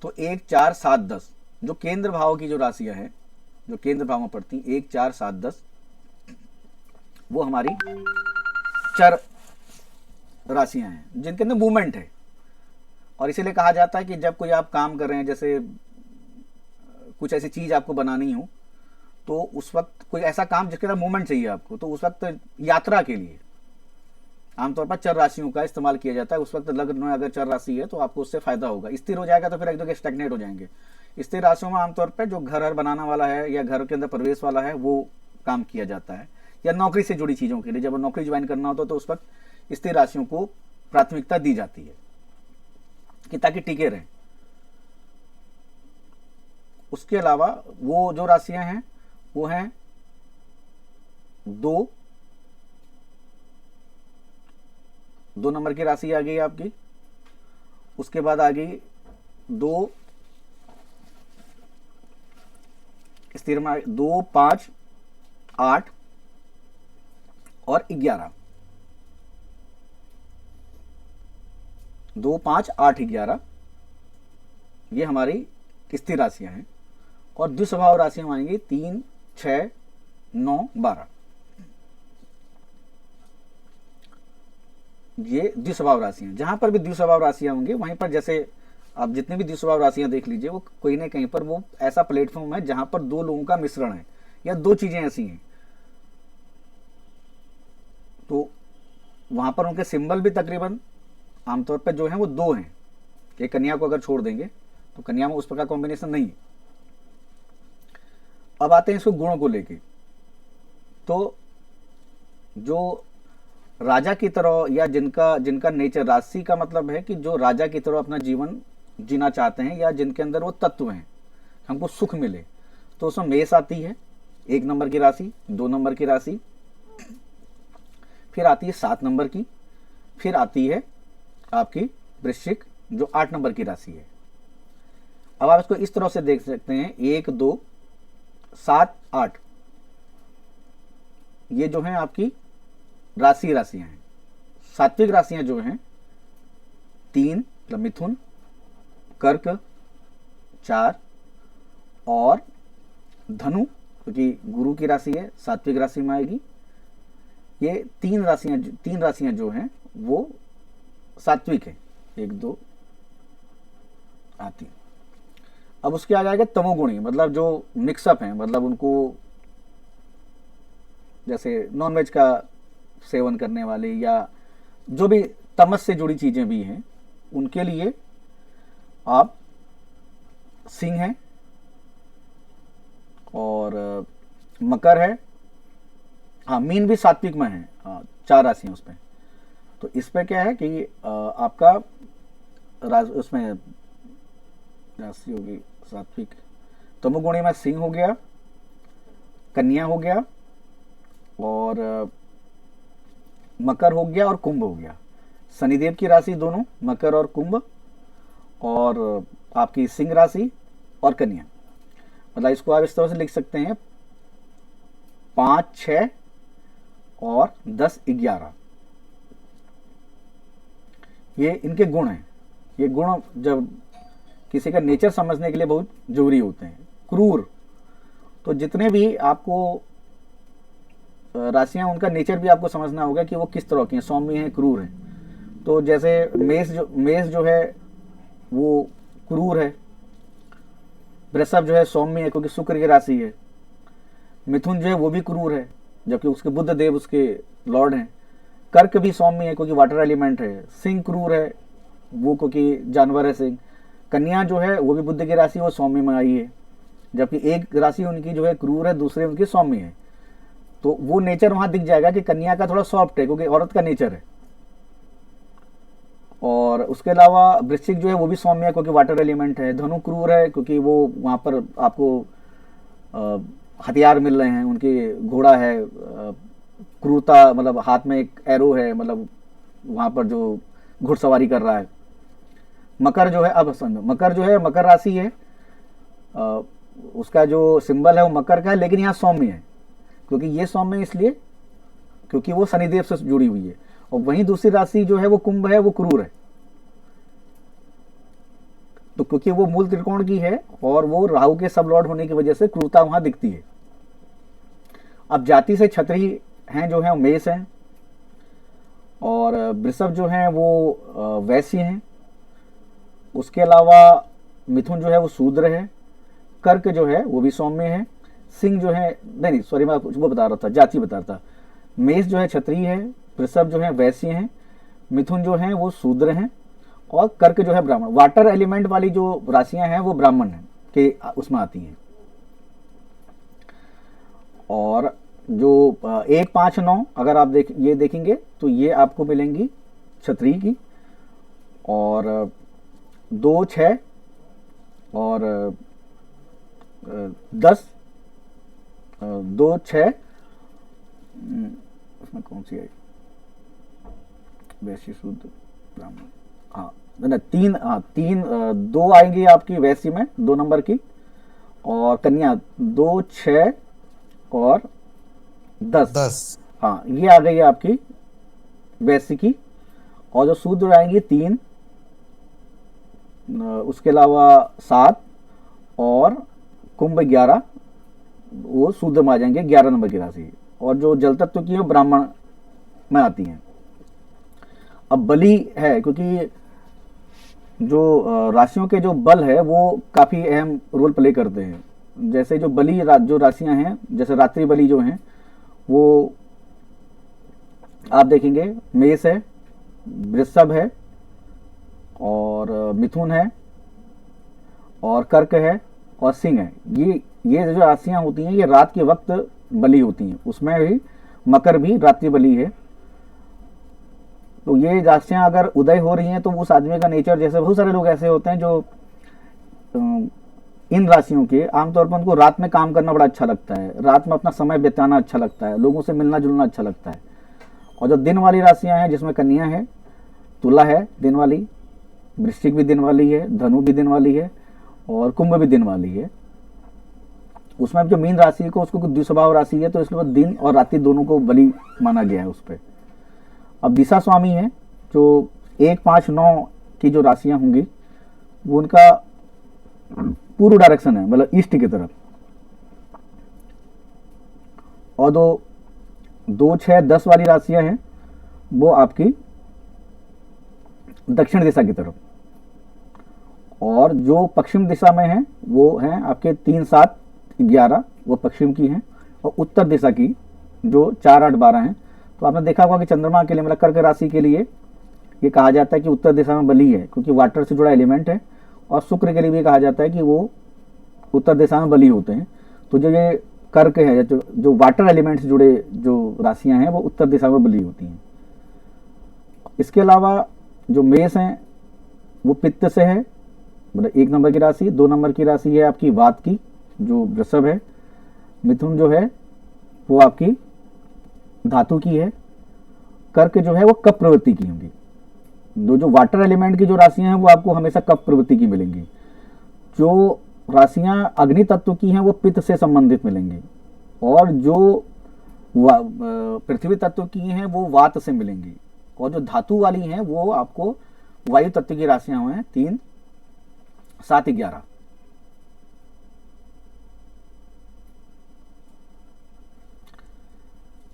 तो 1, 4, 7, 10 जो केंद्र भाव की जो राशियाँ हैं, जो केंद्र भाव में पड़ती 1, 4, 7, 10, वो हमारी चर राशियाँ हैं जिनके अंदर मूवमेंट है। और इसीलिए कहा जाता है कि जब कोई आप काम कर रहे हैं, जैसे कुछ ऐसी चीज़ आपको बनानी हो, तो उस वक्त कोई ऐसा काम जिसके अंदर मूवमेंट चाहिए आपको, तो उस वक्त यात्रा के लिए आमतौर पर चर राशियों का इस्तेमाल किया जाता है। उस वक्त लग्न में अगर चर राशि है तो आपको उससे फायदा होगा। स्थिर हो जाएगा तो फिर एक जगह स्टैग्नेट हो जाएंगे। स्थिर राशियों में आमतौर पर जो घर बनाना वाला है या घर के अंदर प्रवेश वाला है वो काम किया जाता है, या नौकरी से जुड़ी चीज़ों के लिए जब नौकरी ज्वाइन करना होता है तो उस वक्त स्थिर राशियों को प्राथमिकता दी जाती है कि ताकि टिके रहें। उसके अलावा वो जो राशियां हैं वो हैं 2 नंबर की राशि आ गई आपकी। उसके बाद आ गई 2 स्थिर में 2, 5, 8 और 11। 2, 5, 8, 11 ये हमारी स्थिर राशियां हैं। और द्विस्वभाव राशियां आएंगी 3, 6, 9, 12। ये द्विस्वभाव राशियां। जहां पर भी द्विस्वभाव राशियां होंगी वहीं पर, जैसे आप जितनी भी द्विस्वभाव राशियां देख लीजिए, वो कोई ना कहीं पर वो ऐसा प्लेटफॉर्म है जहां पर 2 लोगों का मिश्रण है या 2 चीजें ऐसी हैं। तो वहां पर उनके सिंबल भी तकरीबन आमतौर पर जो है वो 2 हैं। एक कन्या को अगर छोड़ देंगे तो कन्या में उस प्रकार कॉम्बिनेशन नहीं है। अब आते हैं इसको गुणों को लेके। तो जो राजा की तरह, या जिनका नेचर, राशि का मतलब है कि जो राजा की तरह अपना जीवन जीना चाहते हैं, या जिनके अंदर वो तत्व हैं हमको सुख मिले, तो उसमें मेष आती है 1 नंबर की राशि, 2 नंबर की राशि, फिर आती है 7 नंबर की, फिर आती है आपकी वृश्चिक जो 8 नंबर की राशि है। अब आप इसको इस तरह से देख सकते हैं 1, 2, 7, 8 ये जो हैं आपकी राशियां हैं। सात्विक राशियां जो हैं 3 मतलब मिथुन, कर्क 4 और धनु, क्योंकि गुरु की राशि है सात्विक राशि में आएगी। ये 3 राशियां जो हैं वो सात्विक है, 1, 2 आती। अब उसके आ जाएगा तमोगुणी, मतलब जो मिक्सअप हैं, मतलब उनको जैसे नॉनवेज का सेवन करने वाले या जो भी तमस से जुड़ी चीजें भी हैं, उनके लिए आप सिंह हैं और मकर है। हाँ, मीन भी सात्विक में है। 4 राशियां उसमें। तो इस पे क्या है कि आपका उसमें राशि होगी सात्विक। तमोगुणी में सिंह हो गया, कन्या हो गया, और मकर हो गया, और कुंभ हो गया। शनिदेव की राशि दोनों मकर और कुंभ, और आपकी सिंह राशि और कन्या। मतलब इसको आप इस तरह से लिख सकते हैं 5, 6 और 10, 11, ये इनके गुण हैं। ये गुण जब किसी का नेचर समझने के लिए बहुत जरूरी होते हैं। क्रूर, तो जितने भी आपको राशियां, उनका नेचर भी आपको समझना होगा कि वो किस तरह की हैं, सौम्य हैं, क्रूर हैं। तो जैसे मेष जो है वो क्रूर है, वृषभ जो है सौम्य है क्योंकि शुक्र की राशि है, मिथुन जो है वो भी क्रूर है जबकि उसके बुध देव उसके लॉर्ड हैं, कर्क भी सौम्य है क्योंकि वाटर एलिमेंट है, सिंह क्रूर है वो क्योंकि जानवर है सिंह, कन्या जो है वो भी बुध की राशि, वो सौम्य में आई है, जबकि एक राशि उनकी जो है क्रूर है, दूसरे उनकी सौम्य है। तो वो नेचर वहां दिख जाएगा कि कन्या का थोड़ा सॉफ्ट है क्योंकि औरत का नेचर है। और उसके अलावा वृश्चिक जो है वो भी सौम्य है क्योंकि वाटर एलिमेंट है, धनु क्रूर है क्योंकि वो वहां पर आपको हथियार मिल रहे हैं, उनके घोड़ा है, क्रूरता मतलब हाथ में एक एरो है, मतलब वहां पर जो घुड़सवारी कर रहा है। मकर जो है, अब समझो मकर जो है, मकर राशि है, उसका जो सिंबल है वो मकर का है, लेकिन यहाँ सौम्य है क्योंकि ये सौम्य इसलिए क्योंकि वो शनिदेव से जुड़ी हुई है। और वहीं दूसरी राशि जो है वो कुंभ है, वो क्रूर है, तो क्योंकि वो मूल त्रिकोण की है और वो राहु के सब लॉर्ड होने की वजह से क्रूरता वहां दिखती है। अब जाति से क्षत्रिय हैं जो है मेष हैं, और वृषभ जो है वो वैश्य हैं, उसके अलावा मिथुन जो है वो शूद्र है, कर्क जो है वो भी सौम्य है, सिंह जो है नहीं सॉरी मैं कुछ वो बता रहा था, जाति बता रहा था। मेष जो है क्षत्रिय है, वृषभ जो है वैश्य हैं, मिथुन जो है वो शूद्र हैं, और कर्क जो है ब्राह्मण। वाटर एलिमेंट वाली जो राशियां हैं वो ब्राह्मण हैं के उसमें आती हैं। और जो 1, 5, 9 अगर आप ये देखेंगे तो ये आपको मिलेंगी क्षत्रिय की, और 2, 6 और 10, 2, 6 उसमें कौन सी है, वैश्य शुद्ध ब्राह्मण, हाँ ना 3, हाँ 3, 2 आएंगी आपकी वैश्य में 2 नंबर की, और कन्या 2, 6 और 10, हाँ ये आ गई आपकी वैश्य की। और जो शूद्र आएंगी 3, उसके अलावा 7 और कुंभ 11, वो शूद्र में आ जाएंगे 11 नंबर की राशि। और जो जल तत्व की है ब्राह्मण में आती हैं। अब बलि है क्योंकि जो राशियों के जो बल है वो काफी अहम रोल प्ले करते हैं। जैसे जो बलि जो राशियां हैं, जैसे रात्रि बलि जो हैं वो आप देखेंगे मेष है, वृषभ है, और मिथुन है, और कर्क है, और सिंह है। ये जो राशियां होती हैं ये रात के वक्त बलि होती हैं, उसमें भी मकर भी रात्रि बलि है। तो ये राशियां अगर उदय हो रही हैं तो उस आदमी का नेचर, जैसे बहुत सारे लोग ऐसे होते हैं जो इन राशियों के आमतौर पर उनको रात में काम करना बड़ा अच्छा लगता है, रात में अपना समय बिताना अच्छा लगता है, लोगों से मिलना जुलना अच्छा लगता है। और जो दिन वाली राशियां हैं जिसमें कन्या है, तुला है दिन वाली, वृश्चिक भी दिन वाली है, धनु भी दिन वाली है, और कुंभ भी दिन वाली है। उसमें जो मीन राशि को उसको द्विस्वभाव राशि है, तो इसलिए दिन और रात्रि दोनों को बलि माना गया है उस पर। अब दिशा स्वामी है जो 1, 5, 9 की जो राशियां होंगी वो उनका पूर्व डायरेक्शन है, मतलब ईस्ट की तरफ। और 2, 6, 10 वाली राशियां हैं वो आपकी दक्षिण दिशा की तरफ। और जो पश्चिम दिशा में है वो हैं आपके 3, 7, 11 वो पश्चिम की हैं, और उत्तर दिशा की जो 4, 8, 12 हैं। तो आपने देखा होगा कि चंद्रमा के लिए मतलब कर्क राशि के लिए ये कहा जाता है कि उत्तर दिशा में बलि है क्योंकि वाटर से जुड़ा एलिमेंट है, और शुक्र के लिए भी कहा जाता है कि वो उत्तर दिशा में बलि होते हैं। तो जो ये कर्क है, जो वाटर एलिमेंट से जुड़े जो राशियां हैं वो उत्तर दिशा में बलि होती हैं। इसके अलावा जो मेष हैं वो पित्त से है, मतलब 1 नंबर की राशि। 2 नंबर की राशि है आपकी वात की जो वृषभ है। मिथुन जो है वो आपकी धातु की है। कर्क जो है वो कप प्रवृत्ति की होंगी। जो वाटर एलिमेंट की जो राशियां हैं वो आपको हमेशा कप प्रवृत्ति की मिलेंगी। जो राशियां अग्नि तत्व की हैं वो पित्त से संबंधित मिलेंगी। और जो पृथ्वी तत्व की हैं वो वात से मिलेंगी, और जो धातु वाली हैं वो आपको वायु तत्व की राशियां हुए हैं 3, 7, 11।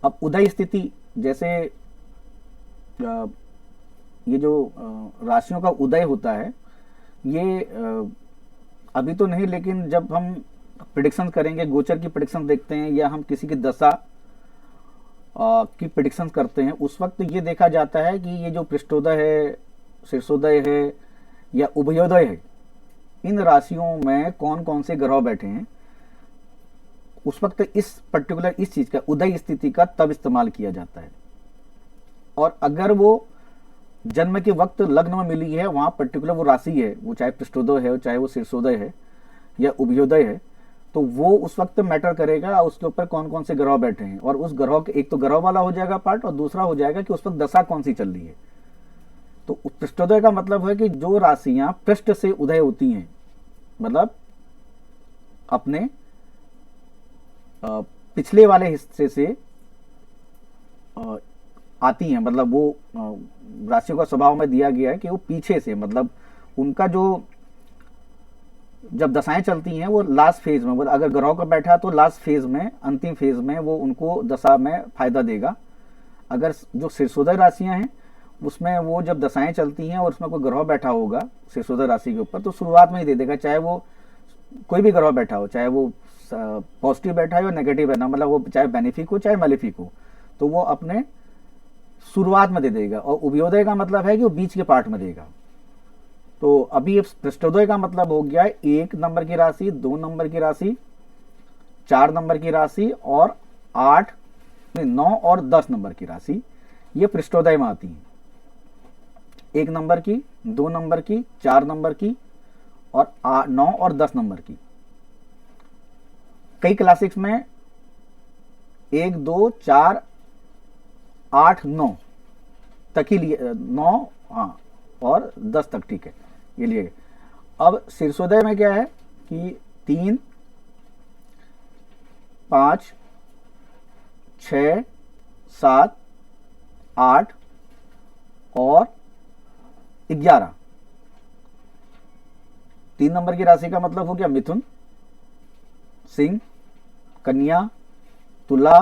अब उदय स्थिति, जैसे ये जो राशियों का उदय होता है, ये अभी तो नहीं, लेकिन जब हम प्रिडिक्शन करेंगे, गोचर की प्रिडिक्शन देखते हैं या हम किसी की दशा की प्रिडिक्शन करते हैं, उस वक्त ये देखा जाता है कि ये जो पृष्ठोदय है, शीर्षोदय है या उभयोदय है, इन राशियों में कौन कौन से ग्रह बैठे हैं। उस वक्त इस पर्टिकुलर इस चीज का उदय स्थिति का तब इस्तेमाल किया जाता है। और अगर वो जन्म के वक्त लग्न में मिली है, वहां पर्टिकुलर वो राशि है, वो चाहे पृष्ठोदय है, चाहे वो शीर्षोदय है या उभयोदय है, तो वो उस वक्त मैटर करेगा उसके ऊपर कौन कौन से ग्रह बैठे हैं। और उस ग्रह के एक तो ग्रह वाला हो जाएगा पार्ट, और दूसरा हो जाएगा कि उस वक्त दशा कौन सी चल रही है। तो पृष्ठोदय का मतलब है कि जो राशियां पृष्ठ से उदय होती हैं, मतलब अपने पिछले वाले हिस्से से आती हैं, मतलब वो राशियों का स्वभाव में दिया गया है कि वो पीछे से, मतलब उनका जो जब दशाएं चलती हैं वो लास्ट फेज में, मतलब अगर ग्रह का बैठा तो लास्ट फेज में, अंतिम फेज में वो उनको दशा में फायदा देगा। अगर जो शीर्षोदय राशियां हैं उसमें वो जब दशाएं चलती हैं और उसमें कोई ग्रह बैठा होगा शीर्षोदय राशि के ऊपर, तो शुरुआत में ही दे देगा, चाहे वो कोई भी ग्रह बैठा हो, चाहे वो पॉजिटिव बैठा हो या नेगेटिव है ना, मतलब वो चाहे बेनिफिक हो चाहे मैलिफिक हो, तो वो अपने शुरुआत में दे देगा। और उभयोदय का मतलब है कि वो बीच के पार्ट में देगा। तो अभी पृष्ठोदय का मतलब हो गया 1 नंबर की राशि, 2 नंबर की राशि, 4 नंबर की राशि और 8, 9 और 10 नंबर की राशि, ये पृष्ठोदय में आती है। 1 नंबर की, 2 नंबर की, 4 नंबर की और 9 और 10 नंबर की। कई क्लासिक्स में 1, 2, 4, 8, 9 तक ही लिए, 9 हाँ और 10 तक, ठीक है, ये लिए। अब शीर्षोदय में क्या है कि 3, 5, 6, 7, 8 और 11। 3 नंबर की राशि का मतलब हो गया मिथुन, सिंह, कन्या, तुला,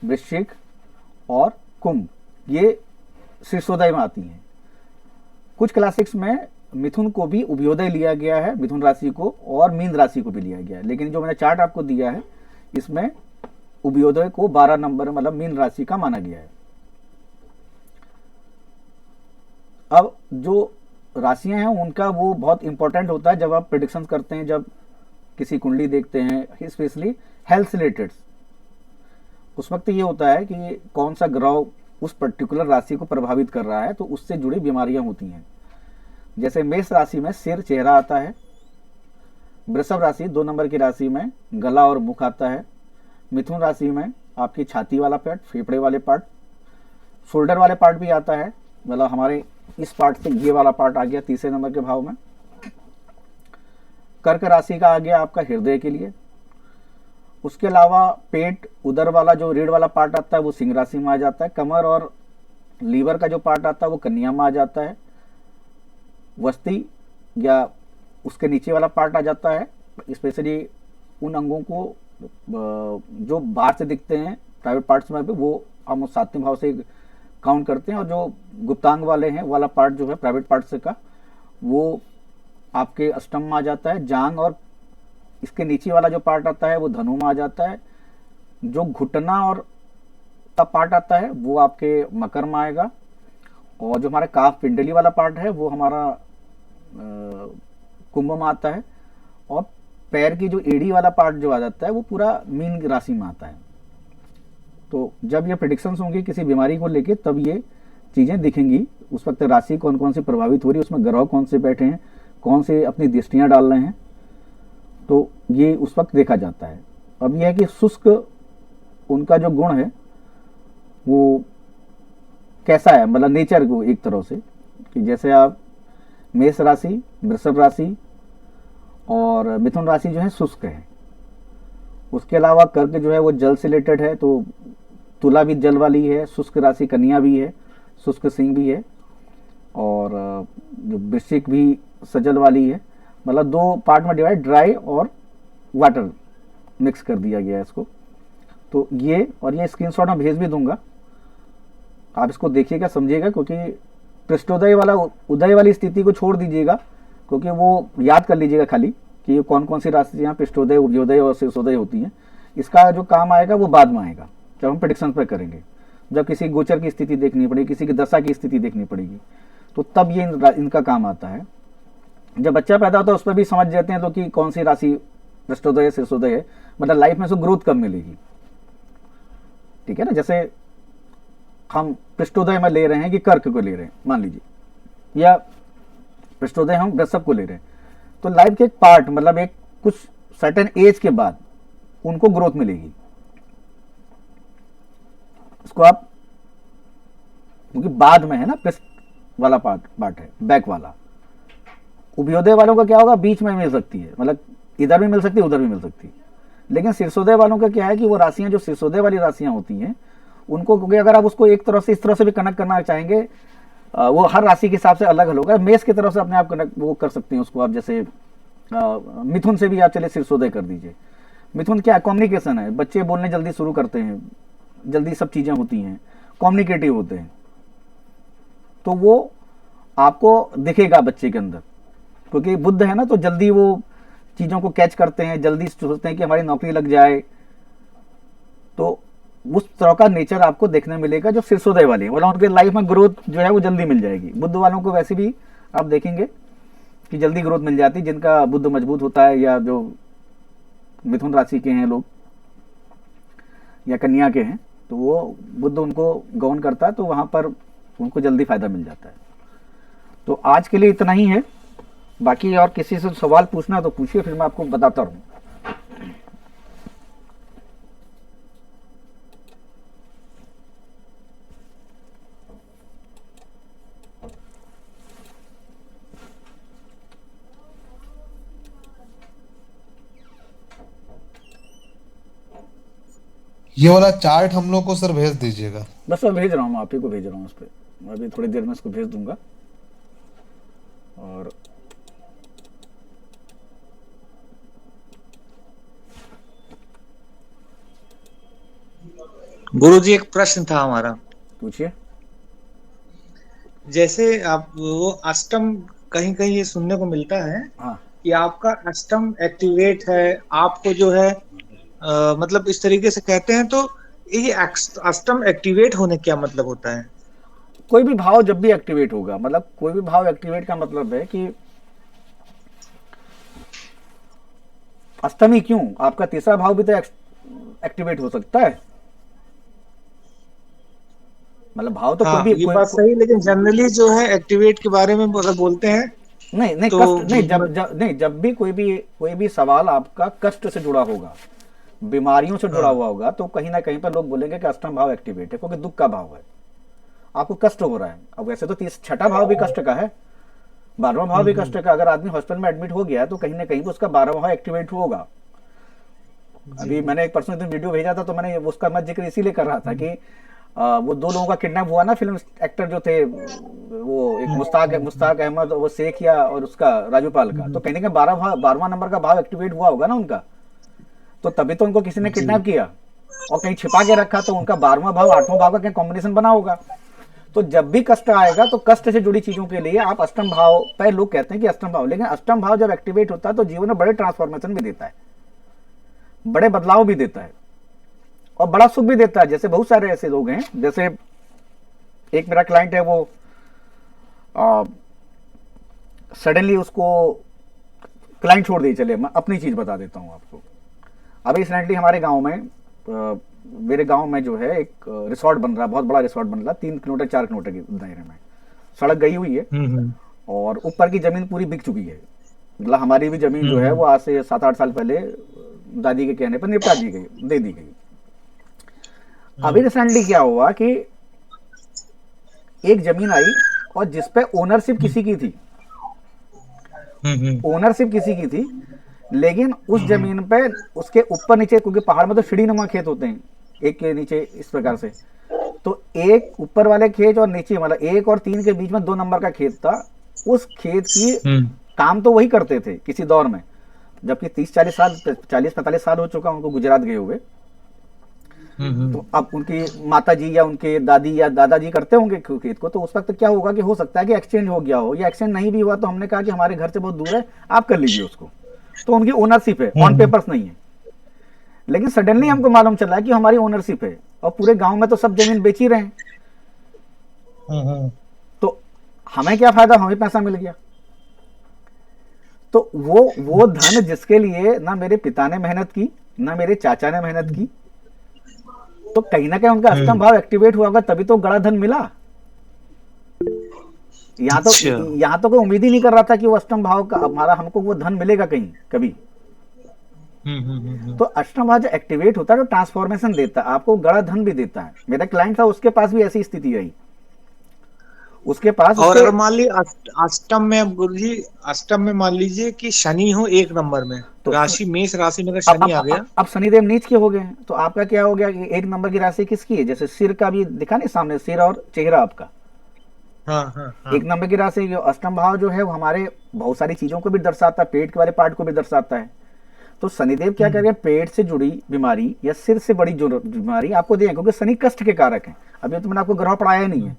वृश्चिक और कुंभ, ये शीर्षोदय में आती हैं। कुछ क्लासिक्स में मिथुन को भी उभयोदय लिया गया है, मिथुन राशि को, और मीन राशि को भी लिया गया है, लेकिन जो मैंने चार्ट आपको दिया है इसमें उभयोदय को 12 नंबर मतलब मीन राशि का माना गया है। अब जो राशियां हैं उनका वो बहुत इंपॉर्टेंट होता है जब आप प्रेडिक्शन करते हैं, जब किसी कुंडली देखते हैं, स्पेशली हेल्थ रिलेटेड। उस वक्त ये होता है कि कौन सा ग्रह उस पर्टिकुलर राशि को प्रभावित कर रहा है, तो उससे जुड़ी बीमारियां होती हैं। जैसे मेष राशि में सिर, चेहरा आता है। वृषभ राशि 2 नंबर की राशि में गला और मुख आता है। मिथुन राशि में आपकी छाती वाला पार्ट, फेफड़े वाले पार्ट, शोल्डर वाले पार्ट भी आता है, मतलब हमारे इस पार्ट से ये वाला पार्ट आ गया 3 नंबर के भाव में। कर्क राशि का आ गया आपका हृदय के लिए। उसके अलावा पेट, उदर वाला जो रीढ़ वाला पार्ट आता है वो सिंह राशि में आ जाता है। कमर और लीवर का जो पार्ट आता है वो कन्या में आ जाता है। वस्ती या उसके नीचे वाला पार्ट आ जाता है, स्पेशली उन अंगों को जो बाहर से दिखते हैं प्राइवेट पार्ट्स में भी, वो हम 7वें भाव से काउंट करते हैं। और जो गुप्तांग वाले हैं वाला पार्ट जो है प्राइवेट पार्ट से का, वो आपके अष्टम में आ जाता है। जांग और इसके नीचे वाला जो पार्ट आता है वो धनु में आ जाता है। जो घुटना और का पार्ट आता है वो आपके मकर में आएगा। और जो हमारे काफ पिंडली वाला पार्ट है वो हमारा कुंभ में आता है। और पैर की जो एड़ी वाला पार्ट जो आ जाता है वो पूरा मीन राशि में आता है। तो जब ये प्रेडिक्शंस होंगी किसी बीमारी को लेके, तब ये चीज़ें दिखेंगी। उस वक्त राशि कौन कौन सी प्रभावित हो रही है, उसमें ग्रह कौन से बैठे हैं, कौन से अपनी दृष्टियां डाल रहे हैं, तो ये उस वक्त देखा जाता है। अब यह है कि शुष्क उनका जो गुण है वो कैसा है, मतलब नेचर को एक तरह से, कि जैसे आप मेष राशि, वृषभ राशि और मिथुन राशि जो है शुष्क है। उसके अलावा कर्क जो है वो जल से रिलेटेड है, तो तुला भी जल वाली है, शुष्क राशि कन्या भी है, शुष्क सिंह भी है, और जो वृश्चिक भी सजल वाली है। मतलब दो पार्ट में डिवाइड, ड्राई और वाटर मिक्स कर दिया गया है इसको। तो ये, और ये स्क्रीनशॉट मैं भेज भी दूंगा, आप इसको देखिएगा, समझिएगा, क्योंकि पृष्ठोदय वाला, उदय वाली स्थिति को छोड़ दीजिएगा, क्योंकि वो याद कर लीजिएगा खाली कि ये कौन कौन सी राशियाँ पृष्ठोदय, उभयोदय और शीर्षोदय होती हैं। इसका जो काम आएगा वो बाद में आएगा, जब हम प्रेडिक्शन पर करेंगे, जब किसी गोचर की स्थिति देखनी पड़ेगी, किसी की दशा की स्थिति देखनी पड़ेगी, तो तब ये इनका काम आता है। जब बच्चा पैदा होता है उस पर भी समझ जाते हैं तो कि कौन सी राशि पृष्ठोदय है, शीर्षोदय है, मतलब लाइफ में उसको ग्रोथ कब मिलेगी। ठीक है ना, जैसे हम पृष्ठोदय में ले रहे हैं कि कर्क को ले रहे हैं मान लीजिए, या पृष्ठोदय हम वृषभ को ले रहे हैं, तो लाइफ के एक पार्ट, मतलब एक कुछ सर्टेन एज के बाद उनको ग्रोथ मिलेगी। इसको आप, क्योंकि बाद में है ना, पृष्ठ वाला पार्ट है, बैक वाला। उभयोदय वालों का क्या होगा, बीच में मिल सकती है, मतलब इधर भी मिल सकती है, उधर भी मिल सकती है। लेकिन शीर्षोदय वालों का क्या है कि वो राशियां जो शीर्षोदय वाली राशियां होती हैं उनको, क्योंकि अगर आप उसको एक तरफ से इस तरह से भी कनेक्ट करना चाहेंगे, वो हर राशि के हिसाब से अलग अलग होगा। मेष की तरफ से अपने आप कनेक्ट वो कर सकते हैं उसको आप, जैसे मिथुन से भी आप चले शीर्षोदय कर दीजिए। मिथुन क्या है, कम्युनिकेशन है, बच्चे बोलने जल्दी शुरू करते हैं, जल्दी सब चीज़ें होती हैं, कम्युनिकेटिव होते हैं, तो वो आपको दिखेगा बच्चे के अंदर, क्योंकि बुद्ध है ना, तो जल्दी वो चीज़ों को कैच करते हैं, जल्दी सोचते हैं कि हमारी नौकरी लग जाए। तो उस तरह का नेचर आपको देखने मिलेगा जो शीर्षोदय वाले हैं, मतलब उनके लाइफ में ग्रोथ जो है वो जल्दी मिल जाएगी। बुद्ध वालों को वैसे भी आप देखेंगे कि जल्दी ग्रोथ मिल जाती है, जिनका बुद्ध मजबूत होता है, या जो मिथुन राशि के हैं लोग या कन्या के हैं, तो वो बुद्ध उनको गौन करता है, तो वहाँ पर उनको जल्दी फायदा मिल जाता है। तो आज के लिए इतना ही है, बाकी और किसी से सवाल पूछना तो पूछिए, फिर मैं आपको बताता रहूँ। ये वाला चार्ट हम लोग को सर भेज दीजिएगा। बस मैं भेज रहा हूँ, आप ही को भेज रहा हूँ उस पर, मैं अभी थोड़ी देर में इसको भेज दूंगा। और गुरुजी एक प्रश्न था हमारा, पूछिए। जैसे आप वो अष्टम, कहीं कहीं ये सुनने को मिलता है हाँ, कि आपका अष्टम एक्टिवेट है, आपको जो है मतलब इस तरीके से कहते हैं, तो ये अष्टम एक्टिवेट होने क्या मतलब होता है? कोई भी भाव जब भी एक्टिवेट होगा, मतलब कोई भी भाव एक्टिवेट का मतलब है कि अष्टमी क्यों, आपका तीसरा भाव भी तो एक्टिवेट हो सकता है। मतलब भाव तो हाँ, कोई भी ये बात सही, लेकिन जनरली जो है एक्टिवेट के बारे में अगर बोलते हैं नहीं नहीं, तो कष्ट नहीं, जब भी कोई भी सवाल आपका कष्ट से जुड़ा होगा, बीमारियों से जुड़ा हुआ होगा, तो कहीं ना कहीं पर लोग बोलेंगे कि अष्टम भाव एक्टिवेट है, क्योंकि दुख का भाव है, आपको कष्ट हो रहा है। अब वैसे तो छठा भाव भी कष्ट का है, 12वां भाव भी कष्ट का। अगर आदमी हॉस्पिटल में एडमिट हो गया तो कहीं ना कहीं उसका 12वां भाव एक्टिवेट होगा। अभी मैंने एक पर्सनल वीडियो भेजा था, तो मैंने उसका मैं जिक्र इसीलिए कर रहा था कि वो दो लोगों का किडनैप हुआ ना, फिल्म एक्टर जो थे, वो एक मुश्ताक अहमद, वो शेखिया और उसका राजूपाल का, तो कहने का 12वां नंबर का भाव एक्टिवेट हुआ होगा ना उनका, तो तभी तो उनको किसी ने किडनैप किया और कहीं छिपा के रखा, तो उनका 12वां भाव 8वां भाव का क्या कॉम्बिनेशन बना होगा। तो जब भी कष्ट आएगा तो कष्ट से जुड़ी चीजों के लिए आप अष्टम भाव पर, लोग कहते हैं कि अष्टम भाव, लेकिन अष्टम भाव जब एक्टिवेट होता है तो जीवन में बड़े ट्रांसफॉर्मेशन भी देता है, बड़े बदलाव भी देता है और बड़ा सुख भी देता है। जैसे बहुत सारे ऐसे लोग हैं, जैसे एक मेरा क्लाइंट है, वो सडनली उसको क्लाइंट छोड़ दिए चले। मैं अपनी चीज बता देता हूं आपको। अभी रिसेंटली हमारे गांव में, मेरे गांव में जो है एक रिसोर्ट बन रहा है, बहुत बड़ा रिसोर्ट बन रहा है, 3 किलोमीटर 4 किलोमीटर के दायरे में। सड़क गई हुई है और ऊपर की जमीन पूरी बिक चुकी है। मतलब हमारी भी जमीन जो है वो आज से 7-8 साल पहले दादी के कहने पर निपटा दी गई, दे दी गई। अभी रिसेंटली क्या हुआ कि एक जमीन आई और जिसपे ओनरशिप किसी की थी, ओनरशिप किसी की थी, लेकिन उस जमीन पे उसके ऊपर नीचे, क्योंकि पहाड़ में तो सीढ़ीनुमा खेत होते हैं, एक के नीचे इस प्रकार से। तो एक ऊपर वाले खेत और नीचे मतलब 1 और 3 के बीच में 2 नंबर का खेत था। उस खेत की काम तो वही करते थे किसी दौर में, जबकि 30-40 साल 40-45 साल हो चुका उनको गुजरात गए हुए। तो अब उनकी माता जी या उनके दादी या दादाजी करते होंगे खेत को, तो उस वक्त क्या होगा कि हो सकता है कि एक्सचेंज हो गया हो, या एक्सचेंज नहीं भी हुआ तो हमने कहा कि हमारे घर से बहुत दूर है, आप कर लीजिए उसको। तो उनकी ओनरशिप है, ऑन पेपर्स नहीं है। लेकिन सडनली हमको मालूम चला कि हमारी ओनरशिप है, और पूरे गांव में तो सब जमीन बेच ही रहे हैं। तो हमें क्या फायदा, हमें पैसा मिल गया। तो वो धन जिसके लिए ना मेरे पिता ने मेहनत की ना मेरे चाचा ने मेहनत की, तो कहीं ना कहीं उनका अष्टम भाव एक्टिवेट हुआ होगा, तभी तो बड़ा धन मिला। यहाँ तो कोई उम्मीद ही नहीं कर रहा था कि वो अष्टम भाव का हमारा हमको वो धन मिलेगा कहीं कभी। तो अष्टम भाव जो एक्टिवेट होता है तो ट्रांसफॉर्मेशन देता है, आपको गड़ा धन भी देता है। मेरा क्लाइंट था, उसके पास भी ऐसी स्थिति रही, उसके पास और अगर मान लीजिए अष्टम में गुरुजी, अष्टम में मान लीजिए कि शनि हो 1 नंबर में, तो राशि मेष राशि में अगर शनि आ गया, अब शनिदेव नीच के हो गए, तो आपका क्या हो गया कि 1 नंबर की राशि किसकी है? जैसे सिर का भी दिखा नहीं सामने, सिर और चेहरा आपका। हाँ। 1 नंबर की राशि जो अष्टम भाव जो है वो हमारे बहुत सारी चीजों को भी दर्शाता है, पेट के वाले पार्ट को भी दर्शाता है। तो शनिदेव क्या करेंगे, पेट से जुड़ी बीमारी या सिर से बड़ी जो बीमारी आपको देंगे, क्योंकि शनि कष्ट के कारक है। अभी तो मैंने आपको ग्रह पढ़ाया नहीं है,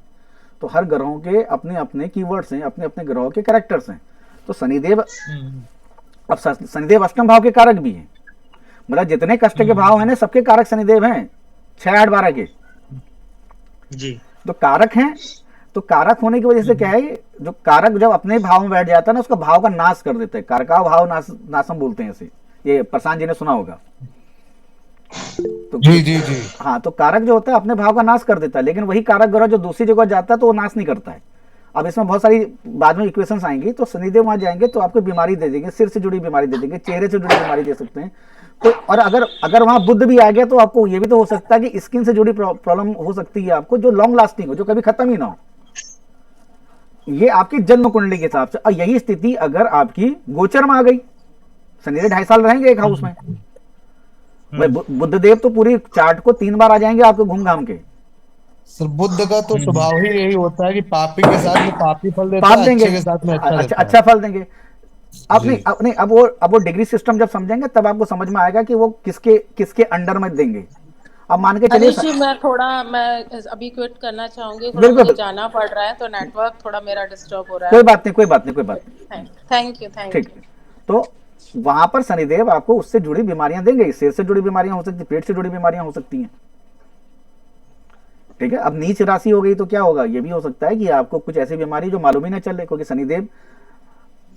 तो हर ग्रहों के अपने अपने कीवर्ड्स हैं, अपने अपने ग्रहों के कैरेक्टर्स हैं। तो शनिदेव, अब शनिदेव अष्टम भाव के कारक भी हैं, मतलब जितने कष्ट के भाव हैं ना सबके कारक शनिदेव हैं, 6, 8, 12 के जी। तो कारक हैं। तो कारक होने की वजह से क्या है, जो कारक जब अपने भाव में बैठ जाता है ना, उसका भाव का नाश कर देता है। कारका भाव नाशम बोलते हैं इसे, ये प्रशांत जी ने सुना होगा। तो जी। हाँ, तो कारक जो होता है अपने भाव का नाश कर देता है, लेकिन वही कारक ग्रह जो दूसरी जगह जाता है तो वो नाश नहीं करता है। अब इसमें बहुत सारी बाद में इक्वेशंस आएंगी। तो शनिदेव वहां जाएंगे तो आपको बीमारी दे देंगे, सिर से जुड़ी बीमारी दे देंगे, चेहरे से जुड़ी बीमारी दे सकते हैं। तो और अगर वहां बुध भी आ गया तो आपको ये भी तो हो सकता है कि स्किन से जुड़ी प्रॉब्लम हो सकती है आपको, जो लॉन्ग लास्टिंग हो, जो कभी खत्म ही ना हो। ये आपकी जन्म कुंडली के हिसाब से। और यही स्थिति अगर आपकी गोचर में आ गई, शनिदेव 2.5 साल रहेंगे एक हाउस में, बुद्धदेव तो पूरी चार्ट को 3 बार आ जाएंगे आपको घूम घाम के। सर बुद्ध का तो स्वभाव ही यही होता है कि पापी के साथ में पापी फल देता पाप है, देंगे, अच्छे के साथ में अच्छा देता है। अच्छा फल देंगे। अब नहीं, अब वो डिग्री सिस्टम जब समझेंगे तब आपको समझ में आएगा कि वो किसके अंडर में देंगे। अब मान के चलिए जी, मैं अभी क्विट करना चाहूंगी, थोड़ा मुझे जाना पड़ रहा है, तो नेटवर्क थोड़ा मेरा डिस्टर्ब हो रहा है। कोई बात नहीं। Thank you. ठीक, तो वहां पर शनिदेव आपको उससे जुड़ी बीमारियां देंगे, सिर से जुड़ी बीमारियां हो सकती है, पेट से जुड़ी बीमारियां हो सकती हैं। ठीक है, अब नीच राशि हो गई तो क्या होगा, ये भी हो सकता है कि आपको कुछ ऐसी बीमारी जो मालूम ही ना चले, क्योंकि शनिदेव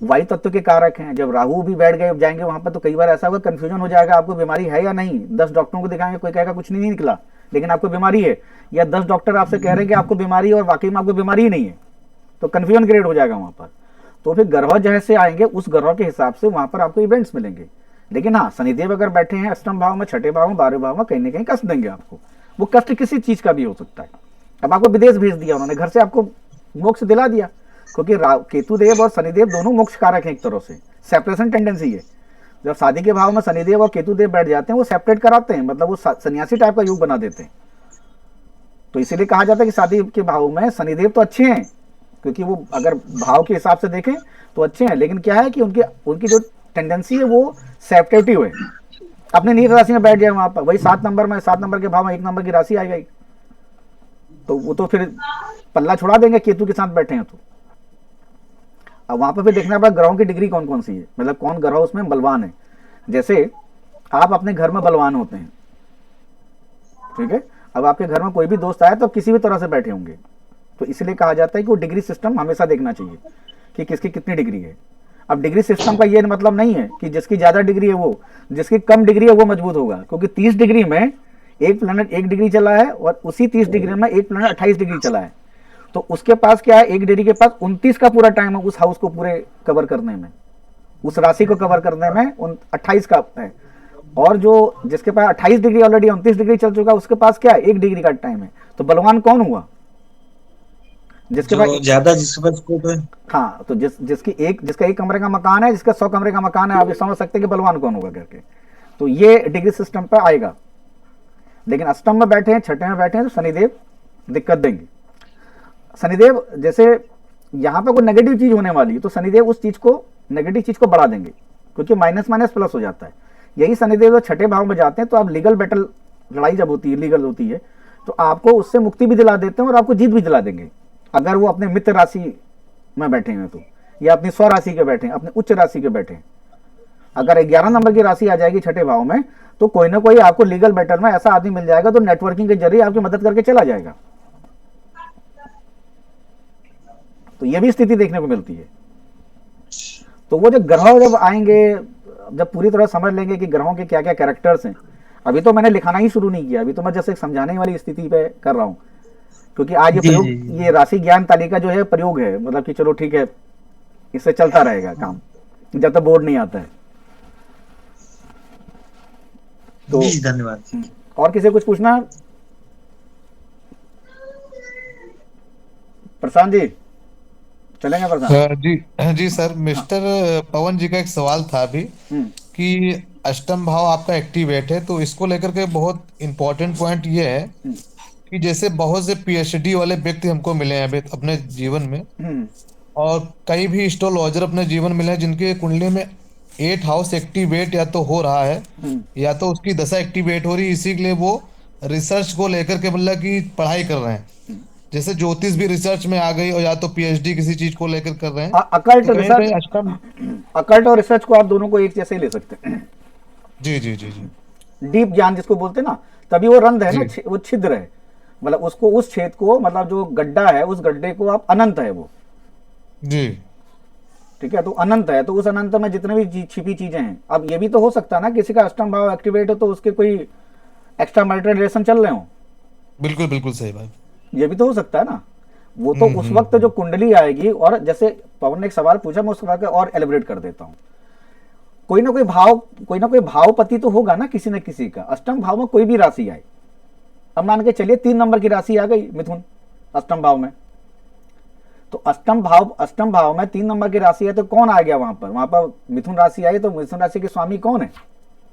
वायु तत्व के कारक हैं। जब राहु भी बैठ गए जाएंगे वहां पर तो कई बार ऐसा होगा कंफ्यूजन हो जाएगा, आपको बीमारी है या नहीं। 10 डॉक्टरों को दिखाएंगे, कोई कहेगा कुछ नहीं निकला, लेकिन आपको बीमारी है, या 10 डॉक्टर आपसे कह रहे हैं कि आपको बीमारी है और वाकई में आपको बीमारी ही नहीं है, तो कंफ्यूजन क्रिएट हो जाएगा वहां पर। तो फिर ग्रह जैसे आएंगे उस ग्रह के हिसाब से वहां पर आपको इवेंट्स मिलेंगे। लेकिन हाँ, शनिदेव अगर बैठे हैं अष्टम भाव में, 6ठे भाव में, 12वें भाव में, कहीं ना कहीं कष्ट देंगे आपको। वो कष्ट किसी चीज का भी हो सकता है। अब आपको विदेश भेज दिया उन्होंने, घर से आपको मोक्ष दिला दिया, क्योंकि केतुदेव और शनिदेव दोनों मोक्ष कारक हैं एक तरह से। सेपरेशन टेंडेंसी है, जब शादी के भाव में शनिदेव और केतुदेव बैठ जाते हैं वो सेपरेट कराते हैं, मतलब वो सन्यासी टाइप का युग बना देते हैं। तो इसीलिए कहा जाता है कि शादी के भाव में शनिदेव तो अच्छे हैं, क्योंकि वो अगर भाव के हिसाब से देखें तो अच्छे हैं, लेकिन क्या है कि उनकी जो टेंडेंसी है वो सेपरेटिव है। अपने नीच राशि में बैठ जाए वहां पर, वही 7 नंबर के भाव में 1 नंबर की राशि आ गई, तो वो तो फिर पल्ला छुड़ा देंगे केतु के साथ बैठे हैं। तो अब वहां पर फिर देखना पड़ा ग्रहों की डिग्री कौन कौन सी है, मतलब कौन ग्रह उसमें बलवान है। जैसे आप अपने घर में बलवान होते हैं, ठीक है, अब आपके घर में कोई भी दोस्त आया तो किसी भी तरह से बैठे होंगे, तो इसलिए कहा जाता है कि वो डिग्री सिस्टम हमेशा देखना चाहिए कि किसकी कितनी डिग्री है। अब डिग्री सिस्टम का ये मतलब नहीं है कि जिसकी ज्यादा डिग्री है वो, जिसकी कम डिग्री है वो मजबूत होगा, क्योंकि 30 डिग्री में एक प्लैनेट 1 डिग्री चला है और उसी 30 डिग्री में एक प्लैनेट 28 डिग्री चला है, तो उसके पास क्या है, 1 डिग्री के पास 29 का पूरा टाइम है उस हाउस को पूरे कवर करने में, उस राशि को कवर करने में 28 का है। और जो जिसके पास 28 डिग्री ऑलरेडी 29 डिग्री चल चुका है उसके पास क्या है, 1 डिग्री का टाइम है। तो बलवान कौन हुआ, जिसके पास ज्यादा, जिसके पास स्कोप है। हाँ, तो जिसका 1 कमरे का मकान है, जिसका 100 कमरे का मकान है, आप ये समझ सकते हैं कि बलवान कौन होगा करके। तो ये डिग्री सिस्टम पर आएगा। लेकिन अष्टम में बैठे हैं, छठे में बैठे हैं, तो शनिदेव दिक्कत देंगे। शनिदेव जैसे यहाँ पे कोई नेगेटिव चीज होने वाली है तो शनिदेव उस चीज को, नेगेटिव चीज को बढ़ा देंगे, क्योंकि माइनस माइनस प्लस हो जाता है। यही शनिदेव जब छठे भाव में जाते हैं तो आप लीगल बैटल, लड़ाई जब होती है, लीगल होती है, तो आपको उससे मुक्ति भी दिला देते हैं और आपको जीत भी दिला देंगे, अगर वो अपने मित्र राशि में बैठे हैं तो, या अपनी स्व राशि के बैठे हैं, अपने उच्च राशि के बैठे हैं। अगर 11 नंबर की राशि आ जाएगी छठे भाव में तो कोई ना कोई आपको लीगल बैटल में ऐसा आदमी मिल जाएगा तो नेटवर्किंग के जरिए आपकी मदद करके चला जाएगा। तो ये भी स्थिति देखने को मिलती है। तो वो जो ग्रह जब आएंगे, जब पूरी तरह समझ लेंगे कि ग्रहों के क्या क्या कैरेक्टर्स हैं, अभी तो मैंने लिखाना ही शुरू नहीं किया, अभी तो मैं जैसे समझाने वाली स्थिति पे कर रहा हूँ, क्योंकि आज ये जी, प्रयोग, जी, जी। ये राशि ज्ञान तालिका जो है प्रयोग है, मतलब कि चलो ठीक है, इससे चलता रहेगा काम जब तक बोर्ड नहीं आता है। तो जी धन्यवाद। और किसी को कुछ पूछना है? प्रशांत जी चलेंगे प्रशांत? जी सर, मिस्टर पवन जी का एक सवाल था अभी हम्म कि अष्टम भाव आपका एक्टिवेट है, तो इसको लेकर के बहुत इंपॉर्टेंट पॉइंट ये है हम्म कि जैसे बहुत से पीएचडी वाले व्यक्ति हमको मिले हैं अभी अपने जीवन में, हम्म और कई भी एस्ट्रोलॉजर अपने जीवन में मिले हैं जिनके कुंडली में 8 हाउस एक्टिवेट या तो हो रहा है हम्म या तो उसकी दशा एक्टिवेट हो रही है, इसी के लिए वो रिसर्च को लेकर के मतलब कि पढ़ाई कर रहे हैं। जैसे ज्योतिष भी रिसर्च में आ गई, और या तो पीएचडी किसी चीज को लेकर कर रहे हैं, अकल्ट तो कहीं रिसर्च, पे अष्टम। अकल्ट और रिसर्च को आप दोनों को एक जैसे ही ले सकते हैं। जी जी जी जी डीप ज्ञान जिसको बोलते हैं ना, तभी वो रंध्र है ना, जी वो छिद्र है, मतलब उसको, उस छेद को, मतलब जो गड्ढा है उस गड्ढे को आप, अनंत है वो, जी ठीक है, तो अनंत है, तो उस अनंत में जितने भी छिपी चीजें हैं। अब ये भी तो हो सकता है ना किसी का अष्टम भाव एक्टिवेट हो तो उसके कोई एक्स्ट्रा मैरिटल रिलेशन चल रहे हो, बिल्कुल बिल्कुल सही बात। ये भी तो हो सकता है ना। वो तो उस वक्त जो कुंडली आएगी, और जैसे पवन ने एक सवाल पूछा, मैं उस सवाल को और एलिब्रेट कर देता हूँ। कोई ना कोई भाव, कोई ना कोई भावपति तो होगा ना किसी न किसी का, अष्टम भाव में कोई भी राशि आए। अब मान के चलिए 3 नंबर की राशि आ गई मिथुन अष्टम भाव में, तो अष्टम भाव में 3 नंबर की राशि है तो कौन आ गया वहां पर? वहां पर मिथुन राशि आई, तो मिथुन राशि के स्वामी कौन है?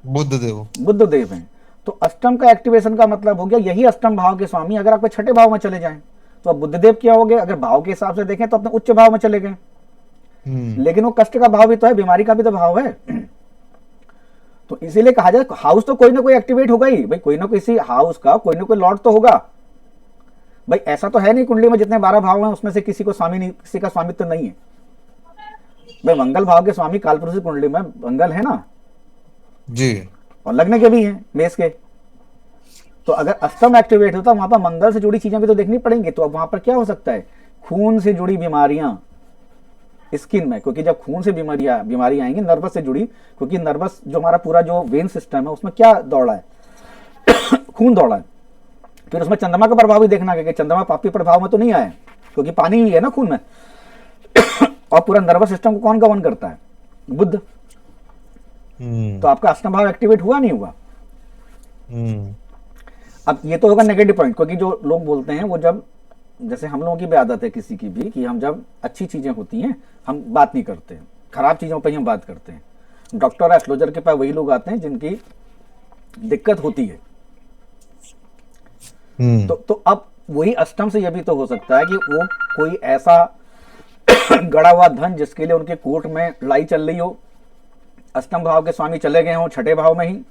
बुद्ध देव। बुद्ध देव हैं। तो अष्टम का एक्टिवेशन का मतलब हो गया यही अष्टम भाव के स्वामी अगर आपके छठे भाव में चले जाएं तो अब बुद्ध देव क्या हो गए? अगर भाव के हिसाब से देखें तो अपने उच्च भाव में चले गए, लेकिन वो कष्ट का भाव भी तो है, बीमारी का भी तो भाव है। तो इसीलिए कहा जाए हाउस तो कोई ना कोई एक्टिवेट होगा ही भाई, कोई ना किसी हाउस का कोई ना कोई लॉर्ड तो होगा भाई। ऐसा तो है नहीं कुंडली में जितने 12 भाव हैं उसमें से किसी को स्वामी नहीं, किसी का स्वामित्व नहीं है भाई। मंगल भाव के स्वामी कालपुरुष की कुंडली में मंगल है ना जी, और लग्न के भी हैं मेष के। तो अगर अष्टम एक्टिवेट होता वहां पर मंगल से जुड़ी चीजें भी तो देखनी पड़ेंगी। तो अब वहां पर क्या हो सकता है? खून से जुड़ी बीमारियां स्किन में, क्योंकि जब खून से बीमारी आएंगी नर्वस से जुड़ी, क्योंकि नर्वस जो हमारा पूरा जो वेन सिस्टम है उसमें क्या दौड़ा है खून दौड़ा है। फिर उसमें चंद्रमा का प्रभाव भी देखना है कि चंद्रमा पापी प्रभाव में तो नहीं आया, क्योंकि पानी ही है ना खून में और पूरा नर्वस सिस्टम को कौन गवर्न करता है? बुद्ध। तो आपका अष्टम भाव एक्टिवेट हुआ नहीं हुआ? अब ये तो होगा नेगेटिव पॉइंट, क्योंकि जो लोग बोलते हैं वो जब, जैसे हम लोगों की भी आदत है किसी की भी, कि हम जब अच्छी चीजें होती हैं हम बात नहीं करते हैं, खराब चीजों पर ही हम बात करते हैं। डॉक्टर एस्ट्रोलॉजर के पास वही लोग आते हैं जिनकी दिक्कत होती है। तो अब वही अष्टम से यह भी तो हो सकता है कि वो कोई ऐसा गड़ा हुआ धन जिसके लिए उनके कोर्ट में लड़ाई चल रही हो, अष्टम भाव के स्वामी चले गए हों छठे भाव में ही।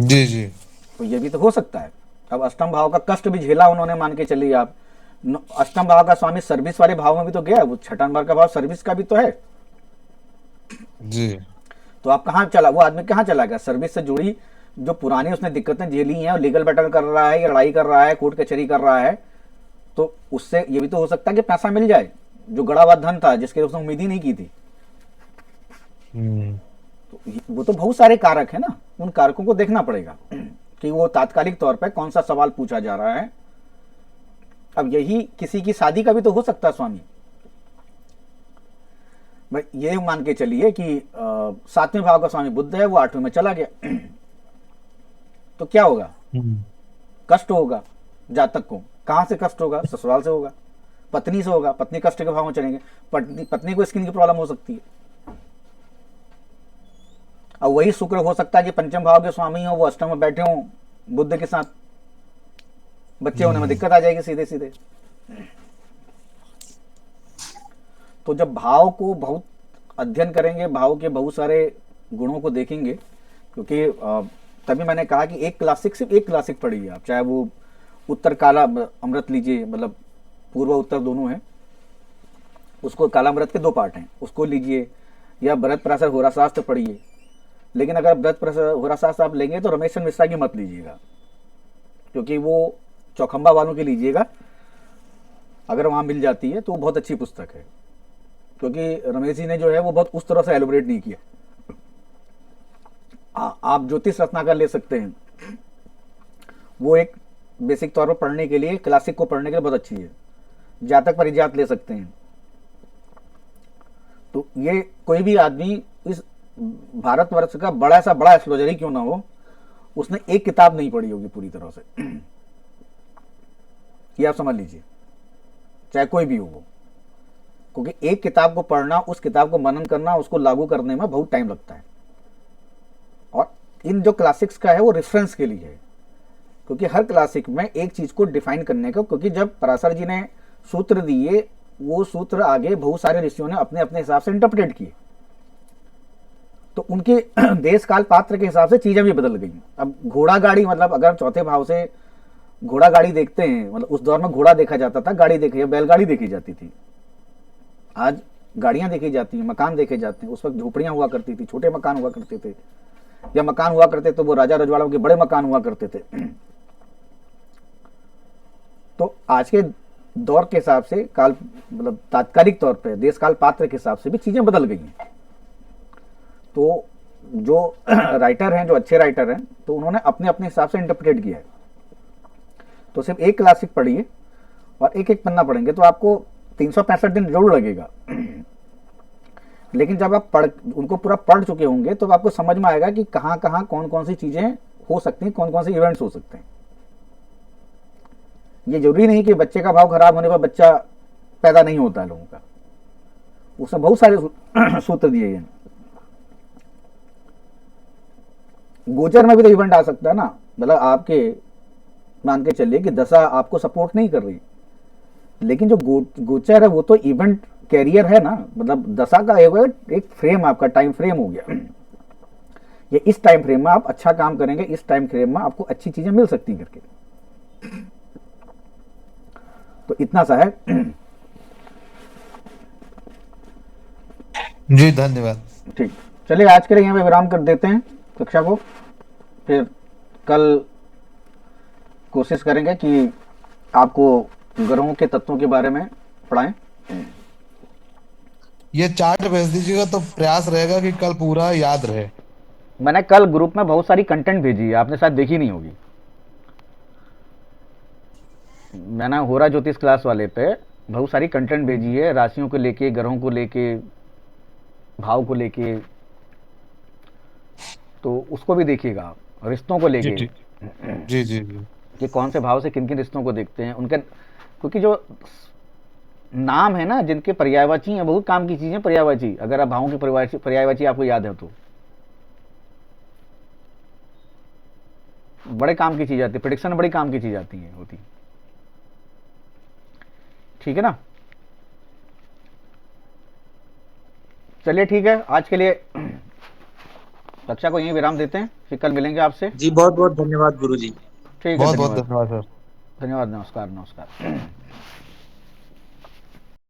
जी जी, तो ये भी तो हो सकता है। अब अष्टम भाव का कष्ट भी झेला उन्होंने, मान के चलिए आप। अष्टम भाव का स्वामी सर्विस वाले भाव में भी तो गया, वो छठा नंबर का भाव सर्विस का भी तो है जी। तो आप कहाँ चला, वो आदमी कहाँ चला गया? सर्विस से जुड़ी जो पुरानी उसने दिक्कतें झेली हैं, और लीगल बैटल कर रहा है या लड़ाई कर रहा है, कोर्ट कचहरी कर रहा है, तो उससे ये भी तो हो सकता है कि पैसा मिल जाए, जो गड़ा हुआ धन था जिसके उसने उम्मीद ही नहीं की थी। तो वो तो बहुत सारे कारक है ना, उन कारकों को देखना पड़ेगा कि वो तात्कालिक तौर पे कौन सा सवाल पूछा जा रहा है। अब यही किसी की शादी का भी तो हो सकता है स्वामी भाई। ये मान के चलिए कि 7वें भाव का स्वामी बुध है, वो 8वें में चला गया तो क्या होगा? कष्ट होगा जातक को। कहां से कष्ट होगा? ससुराल से होगा, पत्नी से होगा, पत्नी कष्ट के भाव में चलेंगे, पत्नी को स्किन की प्रॉब्लम हो सकती है। अब वही शुक्र हो सकता है कि पंचम भाव के स्वामी हो, वो अष्टम में बैठे हों बुध के साथ, बच्चे होने में दिक्कत आ जाएगी सीधे सीधे। तो जब भाव को बहुत अध्ययन करेंगे, भाव के बहुत सारे गुणों को देखेंगे, क्योंकि तभी मैंने कहा कि एक क्लासिक, सिर्फ एक क्लासिक पढ़िए आप, चाहे वो उत्तर काला अमृत लीजिए, मतलब पूर्व उत्तर दोनों हैं, उसको कालामृत के 2 पार्ट हैं, उसको लीजिए, या व्रत पराशर होरा शास्त्र पढ़िए। लेकिन अगर व्रत पराशर होरा शास्त्र आप लेंगे तो रमेश चंद्र मिश्रा की मत लीजिएगा, क्योंकि वो चौखंबा वालों की लीजिएगा, अगर वहाँ मिल जाती है तो वो बहुत अच्छी पुस्तक है, क्योंकि रमेश जी ने जो है वो बहुत उस तरह से एलोबरेट नहीं किया। आप ज्योतिष रत्नाकर ले सकते हैं, वो एक बेसिक तौर पर पढ़ने के लिए, क्लासिक को पढ़ने के लिए बहुत अच्छी है। जातक परिजात ले सकते हैं। तो ये कोई भी आदमी इस भारतवर्ष का बड़ा सा बड़ा एस्ट्रोलॉजर ही क्यों ना हो, उसने एक किताब नहीं पढ़ी होगी पूरी तरह से, ये आप समझ लीजिए, चाहे कोई भी हो वो। क्योंकि एक किताब को पढ़ना, उस किताब को मनन करना, उसको लागू करने में बहुत टाइम लगता है। और इन जो क्लासिक्स का है वो रेफरेंस के लिए है, क्योंकि हर क्लासिक में एक चीज को डिफाइन करने का, क्योंकि जब पराशर जी ने सूत्र दिए, वो सूत्र आगे बहुत सारे ऋषियों ने अपने अपने हिसाब से इंटरप्रेट किए, तो उनके देश काल पात्र के हिसाब से चीजें भी बदल गई। अब घोड़ा गाड़ी, मतलब अगर चौथे भाव से घोड़ा गाड़ी देखते हैं, मतलब उस दौर में घोड़ा देखा जाता था, गाड़ी देखी, बैलगाड़ी देखी जाती थी। आज गाड़ियां देखी जाती हैं, मकान देखे जाते हैं। उस वक्त झोपड़ियां हुआ करती थी, छोटे मकान हुआ करते थे, या मकान हुआ करते तो वो राजा रजवाड़ों के बड़े मकान हुआ करते थे। तो आज के दौर के हिसाब से, काल मतलब तात्कालिक तौर पे देश काल पात्र के हिसाब से भी चीजें बदल गई हैं। तो जो राइटर हैं, जो अच्छे राइटर हैं, तो उन्होंने अपने अपने हिसाब से इंटरप्रेट किया है। तो सिर्फ एक क्लासिक पढ़िए और एक एक पन्ना पढ़ेंगे तो आपको 365 दिन जरूर लगेगा। लेकिन जब आप उनको पूरा पढ़ चुके होंगे तो आपको समझ में आएगा कि कहाँ कहाँ कौन कौन सी चीजें हो सकती हैं, कौन कौन से इवेंट्स हो सकते हैं। ये जरूरी नहीं कि बच्चे का भाव खराब होने पर बच्चा पैदा नहीं होता है लोगों का, उसमें बहुत सारे सूत्र दिए हैं। गोचर में भी तो इवेंट आ सकता है ना, मतलब आपके मान के चलिए कि दशा आपको सपोर्ट नहीं कर रही, लेकिन जो गोचर है वो तो इवेंट कैरियर है ना, मतलब दशा का एक फ्रेम, आपका टाइम फ्रेम हो गया। ये इस टाइम फ्रेम में आप अच्छा काम करेंगे, इस टाइम फ्रेम में आपको अच्छी चीजें मिल सकती हैं करके। तो इतना सा है। जी धन्यवाद। ठीक, चलिए आज के लिए यहाँ पे विराम कर देते हैं कक्षा को, फिर कल कोशिश करेंगे कि आपको ग्रहों के तत्वों के बारे में पढ़ाएं। ये चार्ट भेज दीजिएगा तो प्रयास रहेगा कि कल पूरा याद रहे। मैंने कल ग्रुप में बहुत सारी कंटेंट भेजी है, आपने शायद देखी नहीं होगी। मैंने होरा ज्योतिष क्लास वाले पे बहुत सारी कंटेंट भेजी है, राशियों को लेके, ग्रहों को लेके, भाव को लेके, तो उसको भी देखिएगा आप, रिश्तों को लेके जी जी जी जी कि कौन से भाव से किन किन रिश्तों को देखते हैं उनके, क्योंकि जो नाम है ना जिनके पर्यायवाची हैं, बहुत काम की चीजें पर्यायवाची, अगर आप भावों की पर्यायवाची आपको याद है तो बड़े काम की चीज आती है, प्रेडिक्शन बड़ी काम की चीज आती है होती। ठीक है ना, चलिए ठीक है, आज के लिए कक्षा को यहीं विराम देते हैं, फिर कल मिलेंगे आपसे। जी बहुत बहुत धन्यवाद गुरुजी। ठीक है, बहुत बहुत धन्यवाद, धन्यवाद सर। धन्यवाद, नमस्कार नमस्कार।